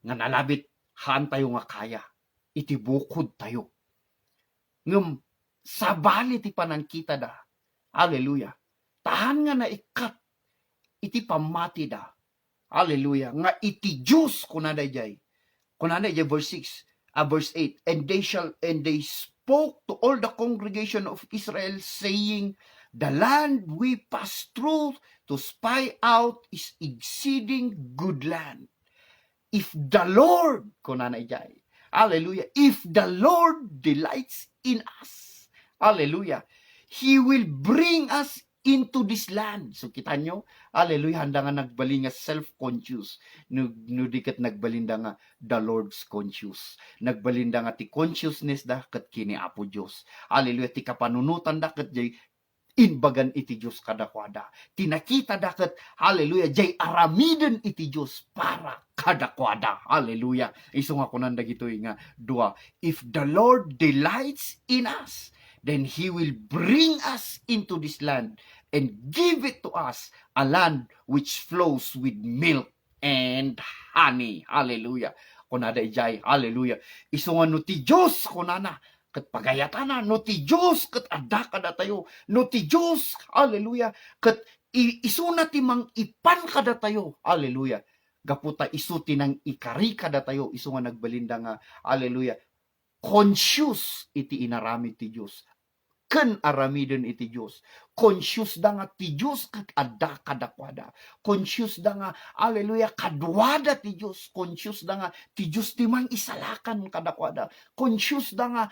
nga nalabit haan tayo nga kaya. Iti bukod tayo. Ngem sabali ti panangkita da. Hallelujah. Tahan nga na ikat iti pamati da. Hallelujah. Nga iti Diyos kunada jay. Kunada jay verse 6, verse 8. And they spoke to all the congregation of Israel saying, the land we passed through to spy out is exceeding good land. If the Lord, kunana jay, hallelujah, if the Lord delights in us, hallelujah, He will bring us into this land. So kita nyo, hallelujah, handa nga nagbaling nga self-conscious, no dikat nagbalinda nga the Lord's conscious. Nagbalinda nga ti consciousness da kat kini Apo Diyos. Hallelujah, ti kapanunutan da kat jay inbagan iti Diyos kadakwada. Tinakita dakat, hallelujah, jay aramiden iti Diyos para kadakwada. Hallelujah. Iso nga kunan dagitoy nga dua. If the Lord delights in us, then He will bring us into this land and give it to us, a land which flows with milk and honey. Hallelujah. Kunada ijay, hallelujah. Iso nga no ti Diyos kunana, ket pagayatana no ti Diyos ket adda kada tayo no ti Diyos, hallelujah, ket isuna ti mang ipan kada tayo, hallelujah, gaputa isu ti nang ikari kada tayo. Isu nga nagbalinda nga, hallelujah, conscious iti inaramid ti Diyos ken aramiden iti Diyos. Conscious da nga ti Diyos ket adda kadakwada. Conscious da nga, hallelujah, kadwada ti Diyos. Conscious da nga ti Diyos ti mang isalakan kadakwada. Conscious da nga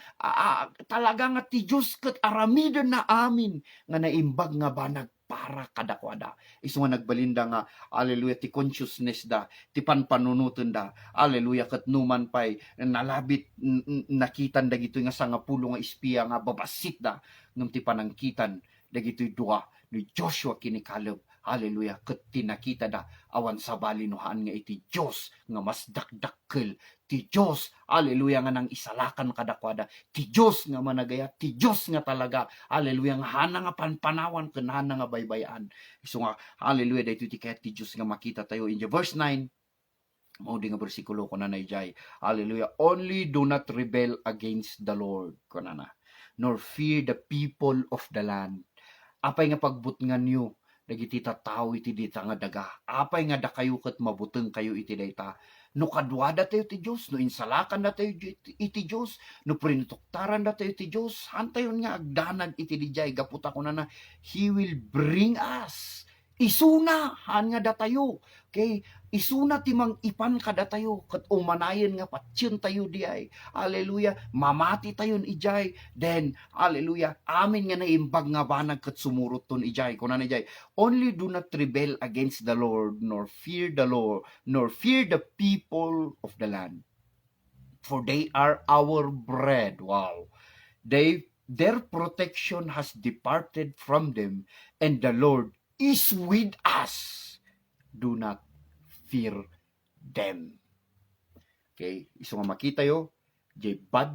talaga nga ti Diyos ket aramiden na amin nga naimbag nga banag para kadakwada. Isu nga nagbalinda nga, hallelujah, ti consciousness da, ti panpanunutan da, hallelujah, ket numan pay nalabit nakitan dagitoy nga sangapulo nga espiya nga babasit da ngem ti panangkitan dagitoy dua ni Joshua kini Caleb, hallelujah, ket tinakita da awan sabali nohaan nga iti Dios nga mas dakdakkel, ti Dios, hallelujah, nga nang isalakan kadakwada, ti Dios nga managaya, ti Dios nga talaga, hallelujah, nga hana nga panpanawan ken hana nga baybayan. Isu nga, hallelujah, daytoy ti kayat ti Dios nga makita tayo in verse 9. Mao di nga bersikulo kunana ijay, hallelujah, only do not rebel against the Lord kunana, nor fear the people of the land. Apay nga pagbutngan nyo dagiti tattao iti dita nga daga. Apay nga da kayo ket mabuteng kayo iti dayta. No kadwada tayo ti Dios, no insalakan da tayo iti Dios, no printuktaran da tayo ti Dios, hantayon nga agdanag iti dijay gaputa kunana, He will bring us. Isuna han nga datayo. Okay? Isuna ti mang ipan kada tayo ket umanayen nga patsyen tayo diay. Hallelujah. Mamati tayon ijay. Then hallelujah. Amin nga naimbag nga banag ket sumurot ton ijay. Kunan ijay. Only do not rebel against the Lord, nor fear the Lord, nor fear the people of the land. For they are our bread. Wow. Their protection has departed from them, and the Lord is with us. Do not fear them. Okay, iso nga makita yo, jay bad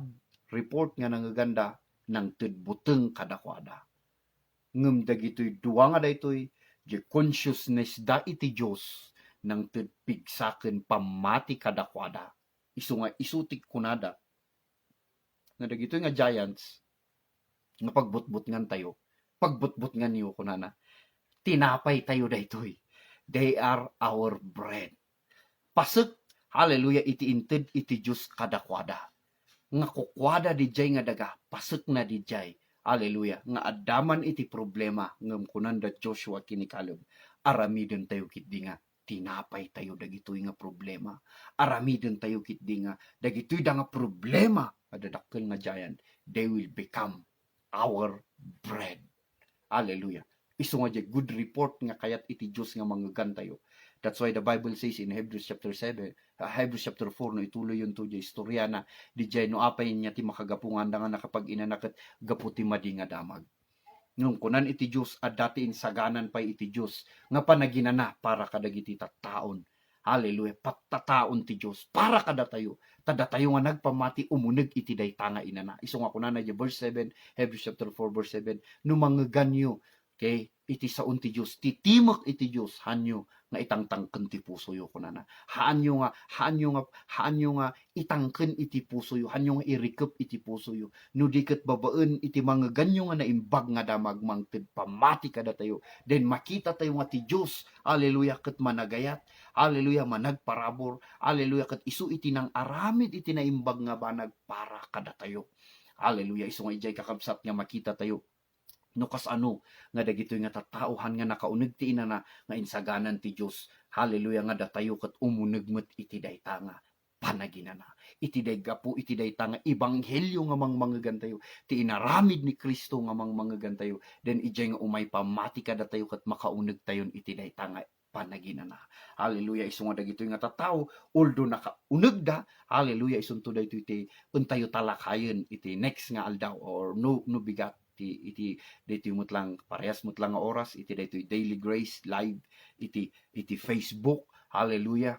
report nga nangaganda ng tudbuteng kadakwada. Ngem dagitoy duwa nga daytoy, jay consciousness da iti Dios ng tudpigsaken pamati kadakwada. Iso nga isutik kunada nga dagitoy nga giants nga pagbutbutngan tayo, pagbutbutngan niyo kunana, tinapay tayo daytoy. They are our bread. Pasek, hallelujah, iti inted iti Diyos kadakwada. Nga kukwada di jay nga daga, pasek na di jay, hallelujah, nga adaman iti problema, ngam kunanda Joshua kini Caleb, aramiden tayo kitdi nga, tinapay tayo dagitoy nga problema. Aramiden tayo kitdi nga, dagitoy da nga problema, adadakkel nga giant, they will become our bread. Hallelujah. Isu nga good report nga kayat iti Diyos nga manggagan tayo. That's why the Bible says in Hebrews chapter 4, no ituloy yun to, istorya na, di jay no apay niya ti makagapungan da nga nakapag inanakat gaputi madi nga damag. Ngem kunan iti Dios dati insaganan pa iti Dios nga panaginana para kadagiti tattaon. Hallelujah. Pattataon ti Dios para kada tayo. Tada tayo nga nagpamati umuneg iti dayta nga inana. Isu nga kunana di verse 7, Hebrews chapter 4 verse 7, no mangganyo kay iti saon ti Dios, titimok iti Dios hanyo nga itangtangken ti puso yo kunana. Haanyo nga itangken iti puso yo, hanyo nga irikep iti puso yo. No diket babaen iti mga ganyo nga naimbag nga damag mangted pamati kada tayo. Then makita tayo nga ti Dios, hallelujah, ket managayat, hallelujah, managparabor, hallelujah, ket isu iti nang aramid iti naimbag nga banag para kada tayo. Hallelujah, isu nga ijay kakabsat nga makita tayo no kas ano nga dagitoy nga tattauhan nga nakauneg ti inana nga insaganan ti Dios. Hallelujah, nga datayo ket umuneg met iti dayta nga panaginana. Iti daygapo iti dayta nga ebanghelyo nga mangmangegan tayo. Ti inaramid ni Kristo nga mangmangegan tayo. Then ijay nga umay pamati kada tayo ket makauneg tayon iti dayta nga panaginana. Hallelujah, isu nga dagitoy nga tattao although nakauneg da, hallelujah, isunto daytoy iti untayo talakayen iti next nga aldaw or no bigat iti dito mo lang parehas mo lang nga oras iti dito Daily Grace live iti Facebook, hallelujah.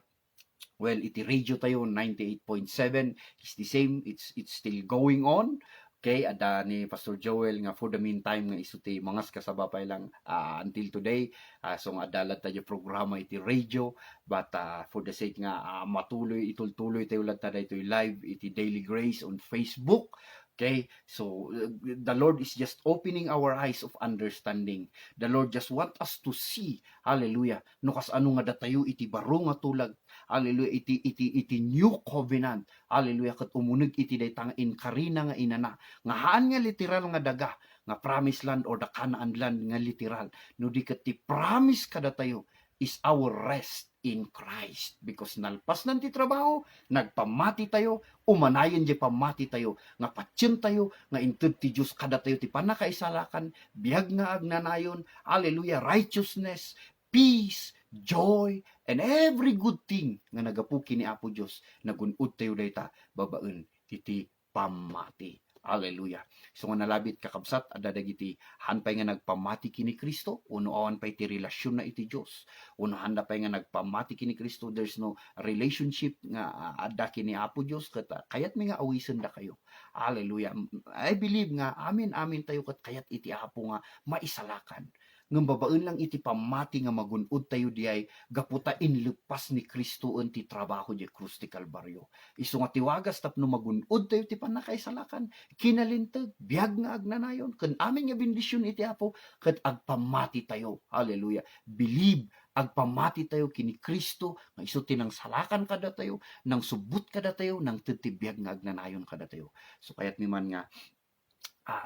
Well, iti radio tayo 98.7 is the same, it's still going on. Okay, ada ni Pastor Joel nga for the meantime nga isuti mangas kasabapay lang until today. So nga adalat tayo programa iti radio but for the sake nga matuloy itultuloy tayo lang tada ito live iti Daily Grace on Facebook. Okay, so the Lord is just opening our eyes of understanding. The Lord just want us to see, hallelujah, no kas ano nga datayo iti baro nga tulag, hallelujah, iti new covenant, hallelujah, ket umuneg iti daytang inkarina nga inana, nga haan nga literal nga daga, nga promised land or the Canaan land nga literal, no di ket ti promise kada tayo is our rest in Christ. Because nalpas nan ti trabaho, nagpamati tayo, umanayon di pamati tayo, nga patsyon tayo, nga inted ti Diyos kada tayo ti panakaisalakan, biyag nga agnanayon, hallelujah, righteousness, peace, joy, and every good thing nga nagapuki ni Apo Diyos, nagunod tayo dayta, babaen, iti pamati. Hallelujah. So nga nalabit kakabsat, ada dagiti hanpay nga nagpamati kini Kristo, uno awan pay ti relasyon na iti Dios. Uno handa pay nga nagpamati kini Kristo, there's no relationship nga ada kini Apo Dios ket kayat mi nga awisen da kayo. Hallelujah. I believe nga amin tayo ket kayat iti Apo nga maisalakan. Ngem babaen lang iti pamati nga magunod tayo diay gaputa inlepas ni Kristo ti trabaho di krus ti Kalbaryo. Isu nga tiwagas tapno magunod tayo ti panakaisalakan, kinalinteg biag nga agnanayon ken amin nga bendisyon iti Apo ket agpamati tayo. Hallelujah. Believe agpamati tayo kini Kristo nga isu tinang salakan kada tayo, nang subot kada tayo, nang titibiyag nga agnanayon kada tayo. So kayat mi man nga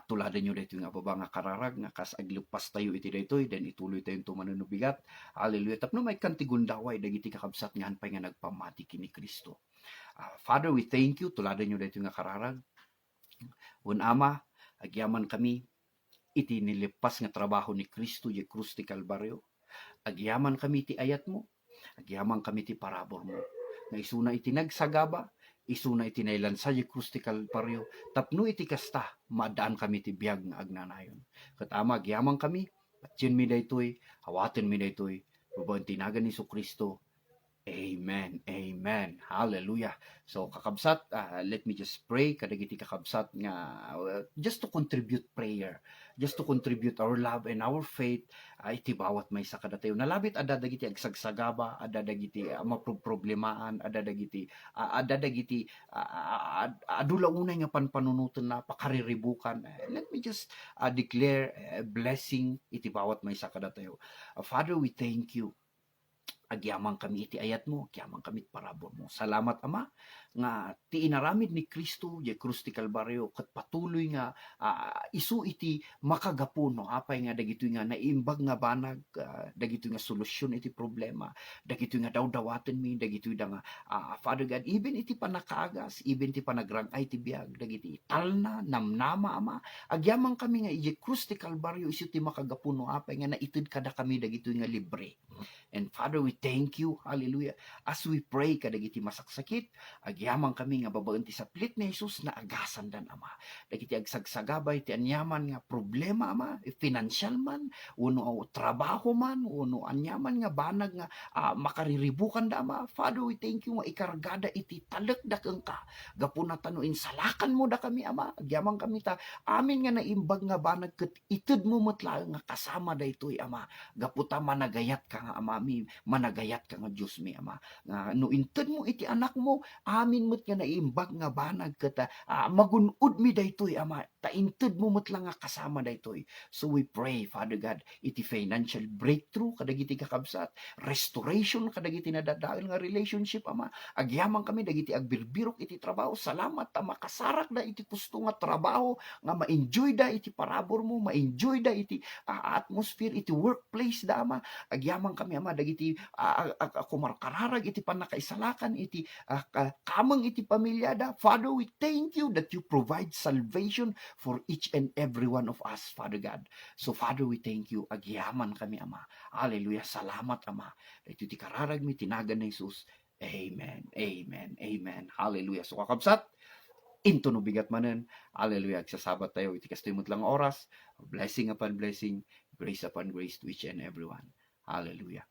tuladan nyo dito nga baba nga kararag nga kas aglupas tayo iti daytoy then ituloy tayo tumanon bigat. Hallelujah. Tapno may kantigundaway dagiti kakabsat nga hanpay nga nagpamati kini Kristo. Father, we thank you tuladan nyo dito nga kararag. Ama, agyaman kami iti nilipas nga trabaho ni Kristo di krus ti Kalbaryo. Agyaman kami ti ayat mo. Agyaman kami ti parabor mo. Nga isuna iti nagsagaba, isuna iti nailansa di krus ti Kalbaryo, tapno iti kasta, madaan kami ti biyag nga agnanayon. Katama, agyaman kami, patsyon mi daytoy, hawaten mi daytoy, babaen tinagan ni Kristo. Amen. Amen. Hallelujah. So kakabsat, let me just pray kadagiti kakabsat nga just to contribute prayer, just to contribute our love and our faith iti bawat may sakada tayo. Nalabit ada dagiti agsagsagaba, ada dagiti maproblemahan, ada dagiti adula unay nga panpanunutan na pakariribukan. Let me just declare a blessing iti bawat may sakada tayo. Father, we thank you. Agyamang kami iti ayat mo, agyamang kami iti parabor mo. Salamat Ama nga ti inaramid ni Kristo di krus ti Kalbaryo ket patuloy nga isu iti makagapon no apay nga dagitoy nga naimbag nga banag, dagitoy nga solusyon iti problema, dagitoy nga dawdawaten mi, dagitoy da nga Father God, even iti panakaagas, even iti panagrangay ti biag, dagiti talna namnama Ama, agyamang kami nga iti krus ti Kalbaryo isu ti makagapon no apay nga naited kada kami dagitoy nga libre. And Father, we thank you, hallelujah. As we pray kadagiti masaksakit, agyamang kami nga babaen ti saplit ni Jesus na agasan dan Ama. Dagiti agsagsagabay ti anyaman nga problema Ama, financial man, uno trabaho man, uno anyaman nga banag nga makariribukan da Ama. Father, we thank you nga ikargada iti talek da ka. Gapuna tanuin salakan mo da kami Ama. Agyamang kami ta amin nga naimbag nga banag ket ited mo metla nga kasama daytoy Ama. Gaputa managayat ka nga Ama mi, managayat ka nga Dios mi Ama. Nga no inted mo iti anak mo, amin met nga naimbag nga banag ket magunod mi daytoy Ama. Ta inted mo metla nga kasama daytoy. So we pray Father God, iti financial breakthrough kadagiti kakabsat, restoration kadagiti nadadael nga relationship Ama. Agyamang kami dagiti agbirbirok iti trabaho. Salamat ta makasarak da iti gusto nga trabaho nga ma-enjoy da iti parabor mo, ma-enjoy da iti atmosphere, iti workplace da Ama. Agyamang kami Ama dagiti kumarkararag iti panakaisalakan iti kamang iti pamilya da. Father, we thank you that you provide salvation for each and every one of us, Father God. So Father, we thank you. Agyaman kami Ama. Hallelujah. Salamat Ama. Ito ti kararag mi tinagan ni Jesus. Amen. Amen. Amen. Hallelujah. So kakabsat, into no bigat manen. Hallelujah. Agsasabat tayo. Iti kastimot lang oras. Blessing upon blessing. Grace upon grace to each and everyone. Hallelujah.